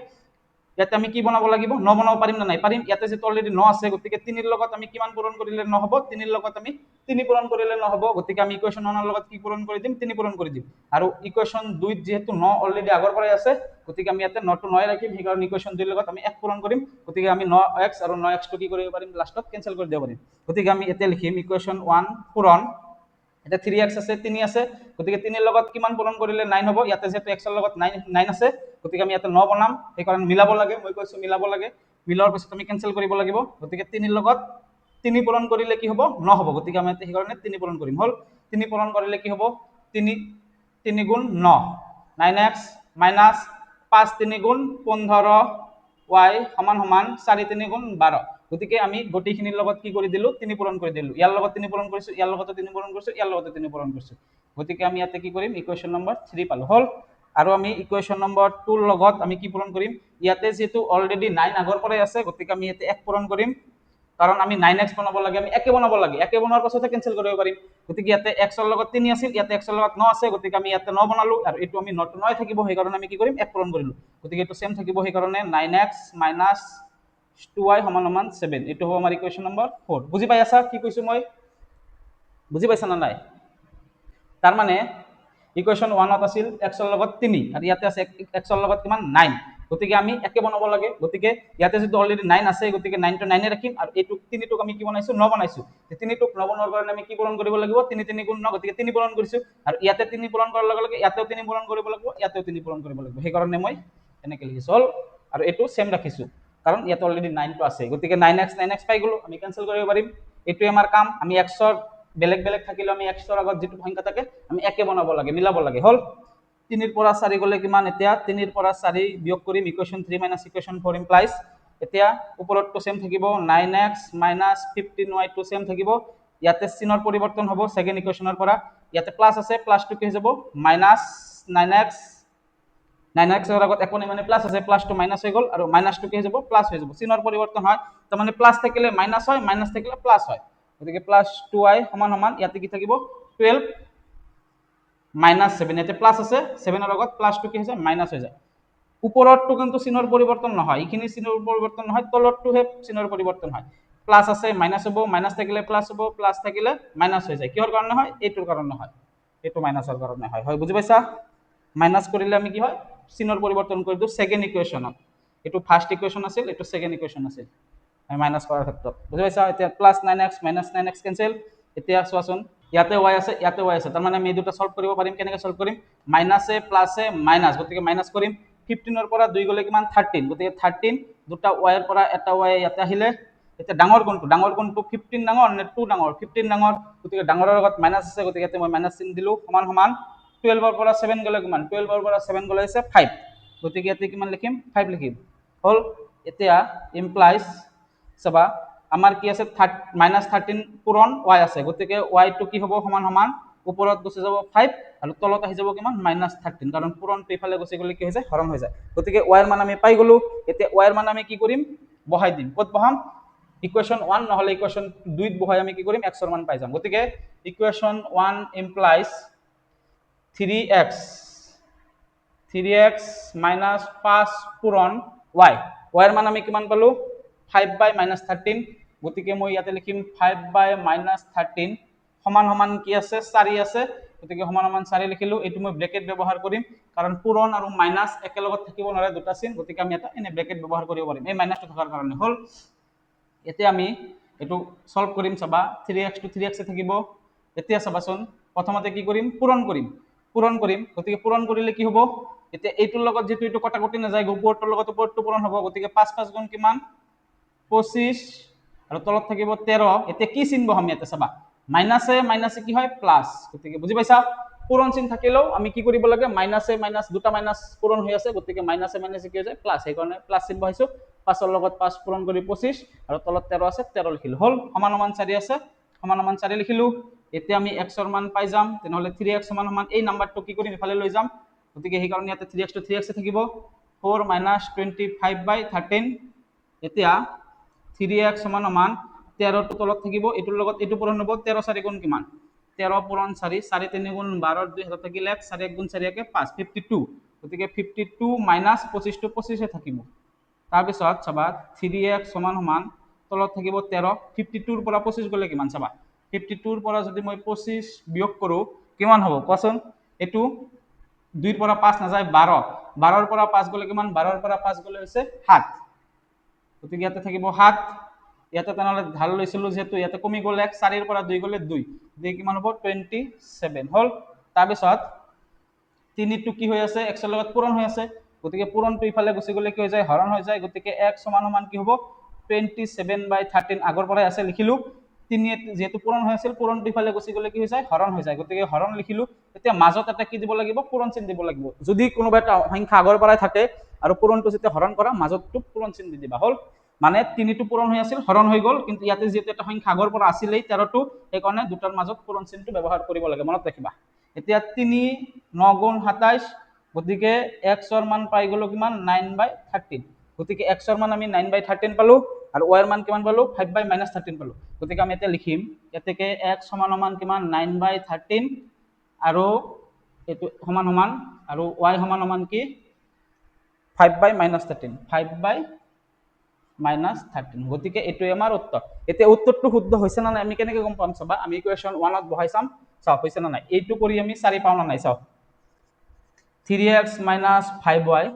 ইয়াতে আমি কি বনাব লাগিব 9 বনাব পাৰিম না নাই পাৰিম ইয়াতে যেটো অলৰেডি 9 আছে গতিকে 3 ৰ লগত আমি কিমান পূৰণ কৰিলে নহব 3 ৰ লগত আমি 3 পূৰণ কৰিলে নহব গতিকে আমি ইকুৱেশ্যন 1 ৰ লগত কি পূৰণ কৰি দিম 3 পূৰণ কৰি দিম আৰু ইকুৱেশ্যন 2 ত যেহেতু 9 অলৰেডি আগৰ পৰাই আছে গতিকে আমি ইয়াতে 9 টো 9 ৰাখিম সেইকাৰণে ইকুৱেশ্যন 2 ৰ লগত আমি 1 পূৰণ কৰিম গতিকে আমি 9x আৰু 9x টো কি কৰিব পাৰিম লাষ্টত কেনসেল কৰি দিব পাৰিম গতিকে আমি এতিয়া লিখিম ইকুৱেশ্যন 1 পূৰণ এটা 3x আছে 3 আছে গতিকে 3 ৰ লগত কিমান পূৰণ কৰিলে 9 হ'ব ইয়াতে যেটো x ৰ লগত 9 আছে গতিকে আমি ইয়াতে 9 বনাম সেইকাৰণে মিলাব লাগে মই কৈছো মিলাব লাগে মিলোৱাৰ পিছত আমি কেনসেল কৰিব লাগিব গতিকে 3 ৰ লগত 3 পূৰণ কৰিলে কি হ'ব 9 হ'ব গতিকে আমি সেইকাৰণে 3 পূৰণ কৰিম হল 3 পূৰণ কৰিলে কি হ'ব 3 গুণ 9 9x মাইনাস 5 3 গুণ 15 y সমান সমান 4 3 গুণ 12 গতিকে আমি গটিখিনিৰ লগত কি কৰি দিলো 3 পূৰণ কৰি দিলো ইয়াৰ লগত 3 পূৰণ কৰিছো ইয়াৰ লগত 3 পূৰণ কৰিছো ইয়াৰ লগত 3 পূৰণ কৰিছো গতিকে আমি ইয়াতে কি কৰিম ইকুৱেশ্যন নম্বৰ 3 পালো হল আৰু আমি ইকুৱেশ্যন নম্বৰ 2 ৰ লগত আমি কি পূৰণ কৰিম ইয়াতে যেটো অলৰেডি 9 আগৰ পৰাই আছে গতিকে আমি ইয়াতে 1 পূৰণ কৰিম কাৰণ আমি 9x বনাব লাগে আমি 1 বনাব লাগে 1 বনোৱাৰ পাছতে কেনসেল কৰিব পাৰিম গতিকে ইয়াতে x ৰ লগত 3 আছিল ইয়াতে x ৰ লগত 9 আছে গতিকে আমি ইয়াতে 9 বনালো আৰু এটো আমি 9 টো 9 থাকিব সেইকাৰণে আমি কি কৰিম 1 পূৰণ কৰিলো গতিকে এটো সেম থাকিব সেইকাৰণে 9x 2y সমান সমান 7 এটো হ'ব আমাৰ ইকুৱেশ্যন নম্বৰ 4 বুজি পাই আছা কি কৈছো মই বুজি পাইছা না নাই তাৰ মানে ইকুৱেশ্যন 1 ত আছিল x ৰ লগত 3 আৰু ইয়াতে আছে x ৰ লগত কিমান 9 গতিকে আমি একে বনাব লাগে গতিকে ইয়াতে যেটো অলৰেডি 9 আছে গতিকে 9 টো 9 এ ৰাখিম আৰু এটো 3 টোক আমি কি বনাইছো 9 বনাইছো 3 টোক 9 বনোৱাৰ কাৰণে আমি কি পূৰণ কৰিব লাগিব 3 3 গুণ 9 গতিকে 3 পূৰণ কৰিছো আৰু ইয়াতে 3 পূৰণ কৰাৰ লগে লগে ইয়াতেও 3 পূৰণ কৰিব লাগিব ইয়াতেও 3 পূৰণ কৰিব লাগিব সেইকাৰণে মই এনেকৈ লিখিছো হল আৰু এটো সেম ৰাখিছো কাৰণ ইয়াতে অলৰেডি 9 টো আছে গতিকে 9x পাই গলো আমি কেনসেল কৰিব পাৰিম এটোই আমাৰ কাম আমি x ৰ বেলেগ বেলেগ থাকিলে আমি x ৰ আগত যেটো সংখ্যা থাকে আমি একে বনাব লাগে মিলাব লাগে হল 3 ৰ পৰা 4 গলে কিমান এতিয়া 3 ৰ পৰা 4 বিয়োগ কৰিম ইকুৱেশ্যন 3 - ইকুৱেশ্যন 4 ইমপ্লাইজ এতিয়া ওপৰত তো সেম থাকিব 9x - 15y তো সেম থাকিব ইয়াতে চিনৰ পৰিৱৰ্তন হ'ব সেকেন্ড ইকুৱেশ্যনৰ পৰা ইয়াতে প্লাস আছে প্লাস টু কি হৈ যাব -9x 9x ৰ আগত একো নাই মানে প্লাস আছে প্লাস টু মাইনাস হৈ গল আৰু মাইনাস টু কি হৈ যাব প্লাস হৈ যাব চিনৰ পৰিৱৰ্তন হয় তাৰ মানে প্লাস থাকিলে মাইনাস হয় মাইনাস থাকিলে প্লাস হয় গতিকে প্লাস 2y সমান সমান ইয়াতে কি থাকিব 12 -7 ইয়াতে প্লাস আছে 7 ৰ আগত প্লাস টু কি হৈ যায় মাইনাস হৈ যায় উপৰৰটো কিন্তু চিনৰ পৰিৱৰ্তন নহয় ইখিনি চিনৰ পৰিৱৰ্তন নহয় তলৰটোহে চিনৰ পৰিৱৰ্তন হয় প্লাস আছে মাইনাস হ'ব মাইনাস থাকিলে প্লাস হ'ব প্লাস থাকিলে মাইনাস হৈ যায় কিহৰ কাৰণে হয় এইটোৰ কাৰণে হয় এইটো মাইনাসৰ কাৰণে হয় হয় বুজি পাইছা মাইনাস কৰিলে আমি কি হয় চিনৰ পৰিৱৰ্তন কৰি দিও সেকেন্ড ইকুৱেশ্যনত এটো ফাৰ্স্ট ইকুৱেশ্যন আছিল এটো সেকেন্ড ইকুৱেশ্যন আছিল আমি মাইনাস কৰাৰ ক্ষেত্ৰত বুজি পাইছা এতিয়া +9x - 9x কেনসেল এতিয়া চোৱাচোন ইয়াতে y আছে ইয়াতে y আছে তাৰ মানে আমি দুটা সলভ কৰিব পাৰিম কেনেকৈ সলভ কৰিম মাইনাসে প্লাসে মাইনাস গতিকে মাইনাস কৰিম 15 ৰ পৰা 2 গলে কিমান 13 গতিকে 13 দুটা y ৰ পৰা এটা y ইয়াতে আহিলে এতিয়া ডাঙৰ কোনটো 15 ডাঙৰ নে 2 ডাঙৰ 15 ডাঙৰ গতিকে ডাঙৰৰ লগত মাইনাস আছে গতিকে ইয়াতে মই মাইনাস চিন দিলো সমান সমান 12 ৰ পৰা 7 গলে কিমান 12 ৰ পৰা 7 গলে আছে 5 গতিকে ইয়াতে কিমান লিখিম 5 লিখিম হল এতিয়া ইমপ্লাইজ সবা আমাৰ কি আছে -13 পূৰণ y আছে গতিকে y টো কি হ'ব সমান সমান ওপৰত গুচি যাব 5 আৰু তলত আহি যাব কিমান -13 কাৰণ পূৰণটো ইফালে গুচি গলে কি হৈ যায় হৰণ হৈ যায় গতিকে y ৰ মান আমি পাই গলো এতিয়া y ৰ মান আমি কি কৰিম বহাই দিম কত বহাম ইকুৱেশ্যন 1 নহলে ইকুৱেশ্যন 2 ত বহাই আমি কি কৰিম x ৰ মান পাই যাম গতিকে ইকুৱেশ্যন 1 ইমপ্লাইজ 3x - 5 পূৰণ y ৰ মান আমি কিমান পালো 5/-13 গতিকে মই ইয়াতে লিখিম 5/-13 সমান সমান কি আছে 4 আছে গতিকে সমান সমান 4 লিখিলো এটো মই ব্ৰেকেট ব্যৱহাৰ কৰিম কাৰণ পূৰণ আৰু মাইনাস একেলগত থাকিব নোৱাৰে দুটা চিন গতিকে আমি এটা এনে ব্ৰেকেট ব্যৱহাৰ কৰিব পাৰিম এই মাইনাসটো থকাৰ কাৰণে হল এতিয়া আমি এটো সলভ কৰিম চাবা 3x টো 3x এ থাকিব এতিয়া চাবাচোন প্ৰথমতে কি কৰিম পূৰণ কৰিম গতিকে পূৰণ কৰিলে কি হ'ব এতিয়া এইটোৰ লগত যেটো এটো কটাকটি না যায় ওপৰটোৰ লগত ওপৰটো পূৰণ হ'ব গতিকে 5 5 গুণ কিমান 25 আৰু তলত থাকিব 13 এতিয়া কি চিন বহাম ইয়াতে চাবা মাইনাসে কি হয় প্লাস গতিকে বুজি পাইছা পূৰণ চিন থাকিলেও আমি কি কৰিব লাগে মাইনাসে মাইনাস দুটা মাইনাস পূৰণ হৈ আছে গতিকে মাইনাসে কি হৈ যায় প্লাস এই কাৰণে প্লাস চিন বহাইছো 5 ৰ লগত 5 পূৰণ কৰি 25 আৰু তলত 13 আছে 13 লিখিলো হল সমান সমান 4 আছে সমান সমান 4 লিখিলো এতিয়া আমি x ৰ মান পাই যাম তেনেহলে 3x সমান সমান এই নাম্বাৰটো কি কৰিম ইফালে লৈ যাম গতিকে সেই কাৰণে ইয়াতে 3x টো 3x এ থাকিব 4 - 25/13 এতিয়া 3x সমান সমান 13 তলত থাকিব, এইটোৰ লগত এইটো পূৰণ হ'ব। 13 4 গুণ কিমান? 13 পূৰণ 4, 4 3 গুণ 12, 2 হাতত থাকিল 1, 4 1 গুণ 4 একে 5, 52। গতিকে 52 মাইনাছ 25 টো 25 থাকিব। তাৰপিছত চাবা 3x সমান সমান তলত থাকিব 13, 52ৰ পৰা 25 গ'লে কিমান চাবা? 52ৰ পৰা যদি মই 25 বিয়োগ কৰোঁ কিমান হ'ব কোৱাচোন? এইটো 2ৰ পৰা 5 নাযায় 12, 12ৰ পৰা 5 গ'লে কিমান? 12ৰ পৰা 5 গ'লে হৈছে 7। গতিকে ইয়াতে থাকিব 7। ইয়াতে তেনেহ'লে ঢাল লৈছিলোঁ যিহেতু ইয়াতে কমি গ'ল 1, 4ৰ পৰা 2 গ'লে 2, গতিকে কিমান হ'ব? 27 হ'ল। তাৰপিছত 3টো কি হৈ আছে? x ৰ লগত পূৰণ হৈ আছে, গতিকে পূৰণটো ইফালে গুচি গ'লে কি হৈ যায়? হৰণ হৈ যায়। গতিকে x সমান সমান কি হ'ব? 27/13 আগৰ পৰাই আছে লিখিলোঁ। 3 যিহেতু পূৰণ হৈ আছিল, পূৰণটো ইফালে গুচি গ'লে কি হৈ যায়? হৰণ হৈ যায়। গতিকে হৰণ লিখিলোঁ। এতিয়া মাজত এটা কি দিব লাগিব? পূৰণ চিন দিব লাগিব। যদি কোনোবা এটা সংখ্যা আগৰ পৰাই থাকে আৰু পূৰণটো যেতিয়া হৰণ কৰা মাজতটো পূৰণ চিন দি দিবা। হ'ল মানে 3টো পূৰণ হৈ আছিল, হৰণ হৈ গ'ল, কিন্তু ইয়াতে যিহেতু এটা সংখ্যা আগৰ পৰা আছিলেই 13টো, সেইকাৰণে দুটাৰ মাজত পূৰণ চিনটো ব্যৱহাৰ কৰিব লাগে, মনত ৰাখিবা। এতিয়া 3 9 গুণ 27, গতিকে x ৰ মান পাই গ'লো কিমান? 9/13। গতিকে x ৰ মান আমি 9/13 পালো আৰু y ৰ মান কিমান পালো? 5/-13 পালো। গতিকে আমি এতিয়া লিখিম ইয়াতেকে x সমান সমান কিমান? 9/13 আৰু এইটো সমান সমান আৰু y সমান সমান কি? 5/-13, 5/-13। গতিকে এইটোৱে আমাৰ উত্তৰ। এতিয়া উত্তৰটো শুদ্ধ হৈছে না নাই আমি কেনেকৈ গম পাম চাবা? আমি ইকুৱেশ্যন 1ত বহাই চাম, চাও হৈছে না নাই। এইটো কৰি আমি 4 পাও না নাই চাও। 3x - 5y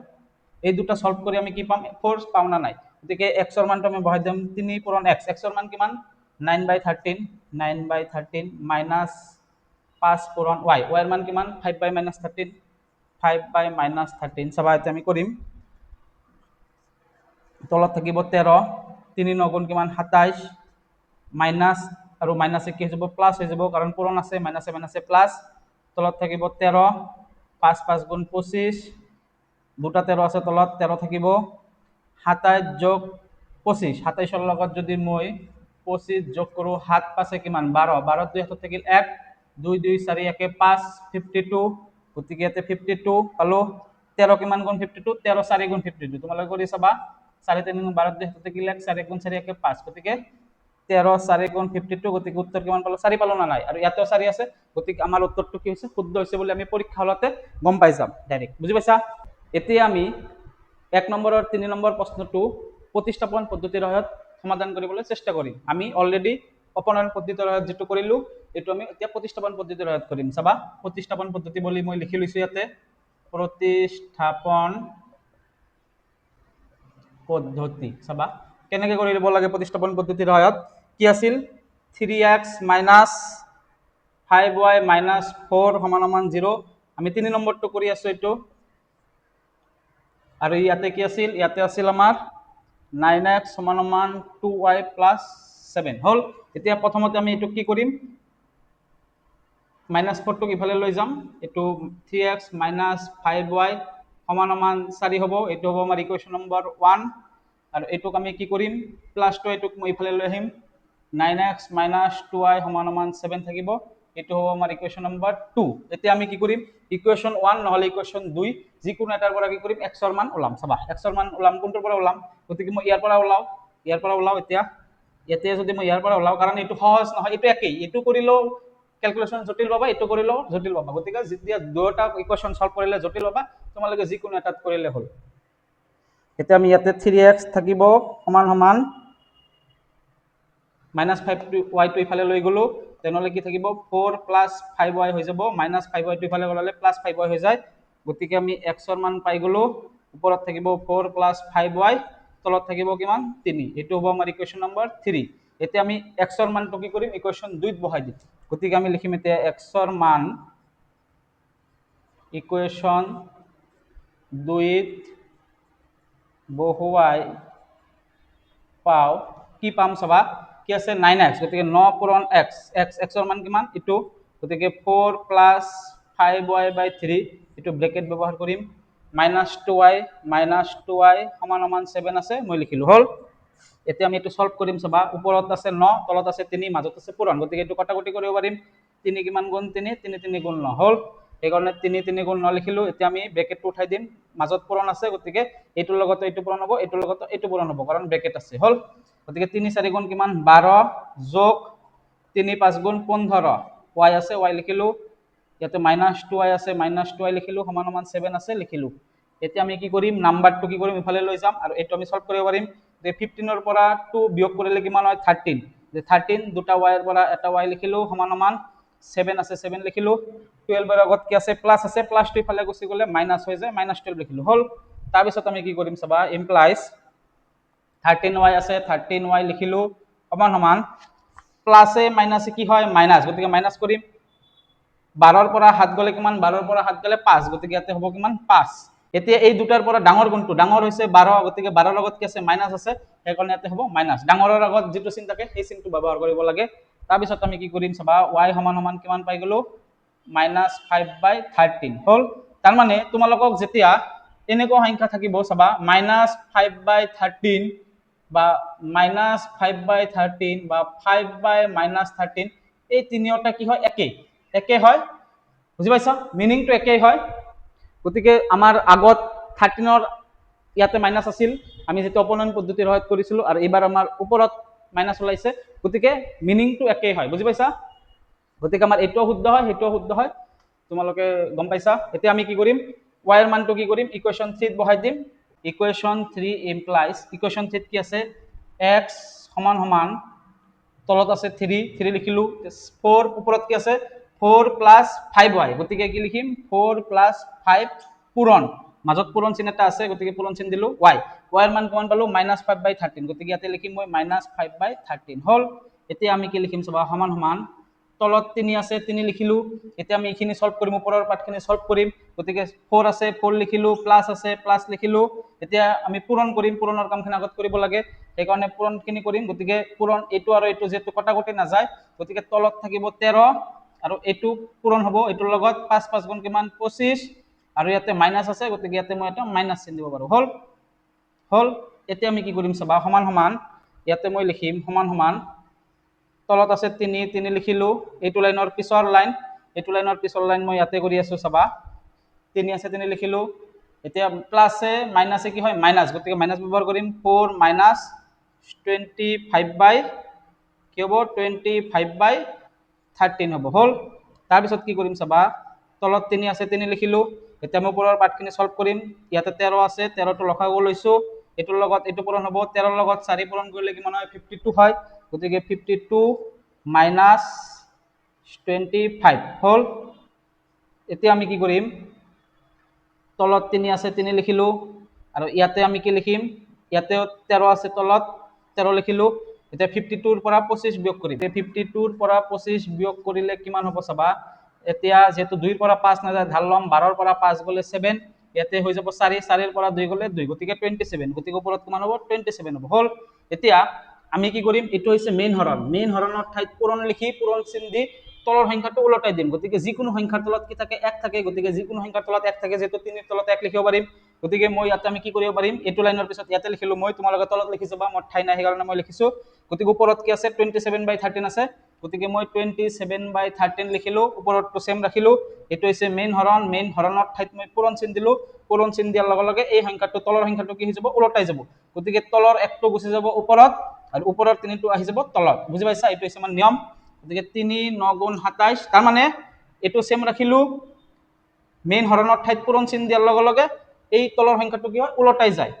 এই দুটা সলভ কৰি আমি কি পাম? 4 পাও না নাই। গতিকে x ৰ মানটো আমি বহাই দিম 3 পূৰণ x, x ৰ মান কিমান? 9/13, 9/13 মাইনাছ 5 পূৰণ y, y ৰ মান কিমান? 5/-13, 5/-13। চাবা এতিয়া আমি কৰিম। তলত থাকিব 13, 3 9 গুণ কিমান? 27 মাইনাছ আৰু মাইনাছে কি হৈ যাব? প্লাছ হৈ যাব, কাৰণ পূৰণ আছে, মাইনাছে মাইনাছে প্লাছ। তলত থাকিব 13, 5 5 গুণ 25, দুটা 13 আছে তলত, 13 থাকিব 27 যোগ 25, 27ৰ লগত যদি মই 25 যোগ কৰোঁ 7 5 কিমান? 12, 12 2 হাতত থাকিল 1, 2 2 4 1 5, 52। গতিকে ইয়াতে 52 পালো। 13 কিমান গুণ 52? 13 4 গুণ 52। তোমালোকে কৰি চাবা। 4 3 গুণ 12 2 হাতত থাকিল 1, 4 1 গুণ 4 1 5। গতিকে 13 4 গুণ 52, গতিকে উত্তৰ কিমান পালো? 4 পালো না নাই? আৰু ইয়াতেও 4 আছে, গতিকে আমাৰ উত্তৰটো কি হৈছে? শুদ্ধ হৈছে বুলি আমি পৰীক্ষা হলতে গম পাই যাম ডাইৰেক্ট। বুজি পাইছা? এতিয়া আমি 1 নম্বৰৰ 3 নম্বৰ প্ৰশ্নটো প্ৰতিস্থাপন পদ্ধতিৰ সহায়ত সমাধান কৰিবলৈ চেষ্টা কৰিম। আমি অলৰেডি অপনয়ন পদ্ধতিৰ সহায়ত যেটো কৰিলো, এইটো আমি এতিয়া প্ৰতিস্থাপন পদ্ধতিৰ সহায়ত কৰিম। চাবা, প্ৰতিস্থাপন পদ্ধতি বুলি মই লিখি লৈছো ইয়াতে। প্ৰতিস্থাপন পদ্ধতি চাবা কেনেকৈ কৰি ল'ব লাগে প্ৰতিস্থাপন পদ্ধতিৰ সহায়ত। কি আছিল? 3x - 5y - 4 = 0। আমি 3 নম্বৰটো কৰি আছো এইটো। আৰু ইয়াতে কি আছিল? ইয়াতে আছিল আমাৰ 9x = 2y + 7 হ'ল। এতিয়া প্ৰথমতে আমি এইটো কি কৰিম? -4টোক ইফালে লৈ যাম। এইটো 3x - 5y = 4 হ'ব। এইটো হ'ব আমাৰ ইকুৱেশ্যন নম্বৰ 1। আৰু এইটোক আমি কি কৰিম? প্লাছটো এইটোক মই ইফালে লৈ আহিম। 9x - 2y = 7 থাকিব। এইটো হ'ব আমাৰ ইকুৱেশ্যন নম্বৰ 2। এতিয়া আমি কি কৰিম? ইকুৱেশ্যন 1 নহলে ইকুৱেশ্যন 2 যিকোনো এটাৰ পৰা কি কৰিম? x ৰ মান ওলাম। চাবা, x ৰ মান ওলাম কোনটোৰ পৰা ওলাম? গতিকে মই ইয়াৰ পৰা ওলাও এতিয়া। ইয়াতে যদি মই ইয়াৰ পৰা ওলাও, কাৰণ এইটো সহজ নহয়, এইটো একেই। এইটো কৰিলেও ক্যালকুলেশন জটিল পাবা, এইটো কৰিলেও জটিল পাবা। গতিকে যেতিয়া দুটা ইকুৱেশ্যন সলভ কৰিলে জটিল পাবা, তোমালোকে যিকোনো এটাত কৰিলে হ'ল। এতিয়া আমি ইয়াতে 3x থাকিব সমান সমান -5y টো ইফালে লৈ গলো, তেনেহলে কি থাকিব? 4 + 5y হৈ যাব। -5y টো ইফালে গলালে +5y হৈ যায়। গতিকে আমি x ৰ মান পাই গলো। ওপৰত থাকিব 4 + 5y, তলত থাকিব কিমান? 3। এইটো হ'ব আমাৰ ইকুৱেশ্যন নম্বৰ 3। এতিয়া আমি x ৰ মানটো কি কৰিম? ইকুৱেশ্যন 2ত বহাই দিম। গতিকে আমি লিখিম এতিয়া x ৰ মান ইকুৱেশ্যন 2ত বহুৱাই পাও। কি পাম চাবা? কি আছে? 9x, গতিকে 9 পূৰণ x, x ৰ মান কিমান? এইটো। গতিকে 4 + 5y/3, এইটো ব্ৰেকেট ব্যৱহাৰ কৰিম। -2y = 7 আছে, মই লিখিলো। হ'ল। এতিয়া আমি এইটো সলভ কৰিম। চাবা, ওপৰত আছে 9, তলত আছে 3, মাজত আছে পূৰণ। গতিকে এইটো কটাকটি কৰিব পাৰিম। 3 কিমান গুণ 3? 3 3 গুণ 9 হ'ল। সেইকাৰণে 3 3 গুণ 9 লিখিলো। এতিয়া আমি ব্ৰেকেটটো উঠাই দিম, মাজত পূৰণ আছে, গতিকে এইটোৰ লগত এইটো পূৰণ হ'ব, এইটোৰ লগত এইটো পূৰণ হ'ব, কাৰণ ব্ৰেকেট আছে। হ'ল, গতিকে 3 4 গুণ কিমান 12 যোগ 3 5 গুণ 15, y আছে y লিখিলো, ইয়াতে -2y আছে -2y লিখিলো, সমান সমান 7 আছে লিখিলো। এতিয়া আমি কি কৰিম, নাম্বাৰটো কি কৰিম, ইফালে লৈ যাম আৰু এইটো আমি সলভ কৰিব পাৰিম। যে 15 ৰ পৰা 2 বিয়োগ কৰিলে কিমান হয় 13, যে 13 দুটা y ৰ পৰা এটা y লিখিলো, সমান সমান 7 আছে 7 লিখিলো। 12 ৰ আগত কি আছে প্লাছ আছে, প্লাছটো ইফালে গুচি গ'লে মাইনাছ হৈ যায়, -12 লিখিলো। হ'ল, তাৰপিছত আমি কি কৰিম চাবা, ইমপ্লাইজ 13y আছে 13y লিখিলো, সমান সমান প্লাছে মাইনাছে কি হয় মাইনাছ, গতিকে মাইনাছ কৰিম। 12 ৰ পৰা 7 গ'লে কিমান, 12 ৰ পৰা 7 গ'লে 5, গতিকে ইয়াতে হ'ব কিমান 5। এতিয়া এই দুটাৰ পৰা ডাঙৰ কোনটো, ডাঙৰ হৈছে 12, গতিকে 12 ৰ লগত কি আছে মাইনাছ আছে, সেইকাৰণে ইয়াতে হ'ব মাইনাছ। ডাঙৰৰ আগত যিটো চিন থাকে সেই চিনটো ব্যৱহাৰ কৰিব লাগে। তাৰপিছত আমি কি কৰিম চাবা, y সমান সমান কিমান পাই গ'লো, -5/13। হ'ল, তাৰমানে তোমালোকক যেতিয়া এনেকুৱা সংখ্যা থাকিব চাবা, -5/13 বা -5/13 বা 5/-13, এই তিনিওটা কি হয় একে হয়, বুজি পাইছা, মিনিংটো একেই হয়। গতিকে আমাৰ আগত 13 ৰ ইয়াতে মাইনাছ আছিল, আমি যেটো অপনয়ন পদ্ধতিৰ সহায়ত কৰিছিলো, আৰু এইবাৰ আমাৰ ওপৰত মাইনাছ ওলাইছে, গতিকে মিনিংটো একেই হয়, বুজি পাইছা। গতিকে আমাৰ এইটোও শুদ্ধ হয়, সেইটোও শুদ্ধ হয়, তোমালোকে গম পাইছা। এতিয়া আমি কি কৰিম, y ৰ মানটো কি কৰিম, ইকুৱেশ্যন 3 ত বহাই দিম। ইকুৱেশ্যন 3 ইমপ্লাইজ, ইকুৱেশ্যন 3 ত কি আছে, x সমান সমান তলত আছে 3 লিখিলো, 4 ওপৰত কি আছে 4 + 5y, গতিকে কি লিখিম 4 + 5 পূৰণ, মাজত পূৰণ চিন এটা আছে, গতিকে পূৰণ চিন দিলো y ৰ মান কিমান পালো -5/13, গতিকে ইয়াতে লিখিম মই -5/13। হ'ল, এতিয়া আমি কি লিখিম চাবা, সমান সমান তলত 3 আছে 3 লিখিলো। এতিয়া আমি এইখিনি সলভ কৰিম, ওপৰৰ পাৰ্টখিনি সলভ কৰিম, গতিকে 4 আছে 4 লিখিলো, প্লাছ আছে প্লাছ লিখিলো। এতিয়া আমি পূৰণ কৰিম, পূৰণৰ কামখিনি আগত কৰিব লাগে, সেইকাৰণে পূৰণখিনি কৰিম। গতিকে পূৰণ এইটো আৰু এইটো যেহেতু কটাকটি নাযায়, গতিকে তলত থাকিব 13 আৰু এইটো পূৰণ হ'ব, এইটোৰ লগত 5 5 গুণ কিমান 25, আৰু ইয়াতে মাইনাছ আছে, গতিকে ইয়াতে মই এটা মাইনাছ চিন দিব পাৰো। হ'ল, এতিয়া আমি কি কৰিম চাবা, সমান সমান ইয়াতে মই লিখিম সমান সমান তলত আছে 3 3 লিখিলো, এইটো লাইনৰ পিছৰ লাইন মই ইয়াতে কৰি আছো চাবা, 3 আছে 3 লিখিলো। এতিয়া প্লাছে মাইনাছে কি হয় মাইনাছ, গতিকে মাইনাছ ব্যৱহাৰ কৰিম, 4 - 25 কি হ'ব 25/13 হ'ব। হ'ল, তাৰপিছত কি কৰিম চাবা, তলত 3 আছে 3 লিখিলো। এতিয়া মই ওপৰৰ পাৰ্টখিনি সলভ কৰিম, ইয়াতে 13 আছে, 13টো লসাগু লৈছো, এইটোৰ লগত এইটো পূৰণ হ'ব, 13 ৰ লগত 4 পূৰণ কৰিলে কিমান হয় 52 হয়, গতিকে 52 - 25। হ'ল, এতিয়া আমি কি কৰিম, তলত 3 আছে 3 লিখিলো, আৰু ইয়াতে আমি কি লিখিম, ইয়াতে 13 আছে, তলত 13 লিখিলো। এতিয়া 52 ৰ পৰা 25 বিয়োগ কৰিম, 52 ৰ পৰা 25 বিয়োগ কৰিলে কিমান হ'ব চাবা, এতিয়া যেহেতু 2 ৰ পৰা 5 নাযায় ধাৰ লম, 12 ৰ পৰা 5 গ'লে 7, ইয়াতে হৈ যাব 4 ৰ পৰা 2 গ'লে 2, গতিকে 27, গতিকে ওপৰত কিমান হ'ব 27 হ'ব। হ'ল, এতিয়া আমি কি কৰিম, এইটো হৈছে মেইন হৰণৰ ঠাইত পূৰণ লিখি পূৰণ চিন দি তলৰ সংখ্যাটো ওলটাই দিম। গতিকে যিকোনো সংখ্যাৰ তলত কি থাকে 1 থাকে, গতিকে যিকোনো সংখ্যাৰ তলত 1 থাকে, যেহেতু 3 ৰ তলত 1 লিখিব পাৰিম, গতিকে মই ইয়াতে আমি কি কৰিব পাৰিম, এইটো লাইনৰ পিছত ইয়াতে লিখিলো মই, তোমালোকে তলত লিখি যাবা, মোৰ ঠাই নাই সেইকাৰণে মই লিখিছো। গতিকে ওপৰত কি আছে 27/13 আছে, গতিকে মই 27/13 লিখিলো, ওপৰতটো সেম ৰাখিলো। এইটো হৈছে মেইন হৰণৰ ঠাইত মই পূৰণ চিন দিলো, পূৰণ চিন দিয়াৰ লগে লগে এই সংখ্যাটো তলৰ সংখ্যাটো কি হৈ যাব ওলটাই যাব, গতিকে তলৰ 1টো গুচি যাব ওপৰত, আৰু ওপৰৰ 3টো আহি যাব তলত, বুজি পাইছা, এইটো হৈছে আমাৰ নিয়ম। গতিকে 3 9 গুণ 27, তাৰমানে এইটো সেম ৰাখিলো, মেইন হৰণৰ ঠাইত পূৰণ চিন দিয়াৰ লগে লগে এই তলৰ সংখ্যাটো কি হয় ওলটাই যায়,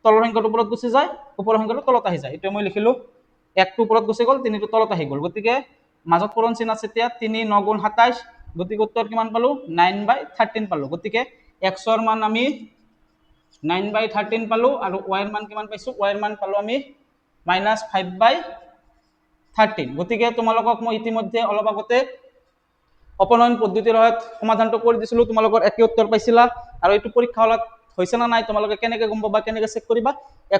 তলৰ সংখ্যাটো ওপৰত গুচি যায়, ওপৰৰ সংখ্যাটো তলত আহি যায়, এইটো মই লিখিলো। 1টো ওপৰত গুচি গ'ল, 3টো তলত আহি গ'ল, গতিকে মাজত পূৰণ চিন আছে, এতিয়া 3 9 গুণ 27, গতিকে উত্তৰ কিমান পালো 9/13 পালো। গতিকে x ৰ মান আমি 9/13 পালো, আৰু y ৰ মান কিমান পাইছো, y ৰ মান পালো আমি -5/13। গতিকে তোমালোকক মই ইতিমধ্যে অলপ আগতে অপনয়ন পদ্ধতিৰ সহায়ত সমাধানটো কৰি দিছিলো, তোমালোকৰ একে উত্তৰ পাইছিলা, আৰু এইটো পৰীক্ষা হলত হৈছে না নাই তোমালোকে কেনেকে গম পাবা, কেনেকে চেক কৰিবা,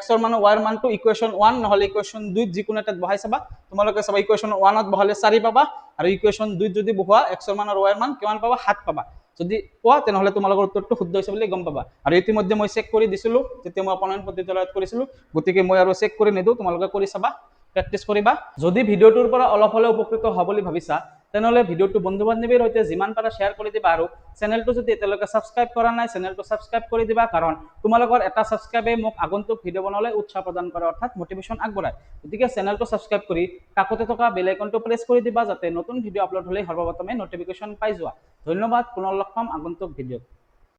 x ৰ মান y ৰ মানটো ইকুৱেশ্যন 1 নহলে ইকুৱেশ্যন 2 যিকোনো এটাত বহাই চাবা, তোমালোকে চাবা ইকুৱেশ্যন 1ত বহালে 4 পাবা, আৰু ইকুৱেশ্যন 2ত যদি বহোৱা x ৰ মান আৰু y ৰ মান কিমান পাবা 7 পাবা। যদি পোৱা তেনেহলে তোমালোকৰ উত্তৰটো শুদ্ধ হৈছে বুলি গম পাবা। আৰু ইতিমধ্যে মই চেক কৰি দিছিলো, যেতিয়া মই অপনয়ন পদ্ধতিৰ সহায়ত কৰিছিলো, গতিকে মই আৰু চেক কৰি নিদো, তোমালোকে কৰি চাবা, প্ৰেক্টিছ কৰিবা। যদি ভিডিঅ'টোৰ পৰা অলপ হলে উপকৃত হোৱা বুলি ভাবিছা, তেনেহ'লে ভিডিঅ'টো বন্ধু বান্ধৱীৰ সৈতে যিমান পাৰা শ্বেয়াৰ কৰি দিবা আৰু চেনেলটো যদি এতিয়ালৈকে ছাবস্ক্ৰাইব কৰা নাই চেনেলটো ছাবস্ক্ৰাইব কৰি দিবা, কাৰণ তোমালোকৰ এটা ছাবস্ক্ৰাইবে মোক আগন্তুক ভিডিঅ' বনাবলৈ উৎসাহ প্ৰদান কৰে, অৰ্থাৎ মটিভেশ্যন আগবঢ়ায়। গতিকে চেনেলটো ছাবস্ক্ৰাইব কৰি কাষতে থকা বেল আইকনটো প্ৰেছ কৰি দিবা, যাতে নতুন ভিডিঅ' আপলোড হ'লে সৰ্বপ্ৰথমে নটিফিকেশ্যন পাই যোৱা। ধন্যবাদ, পুনৰ লগ পাম আগন্তুক ভিডিঅ'ত।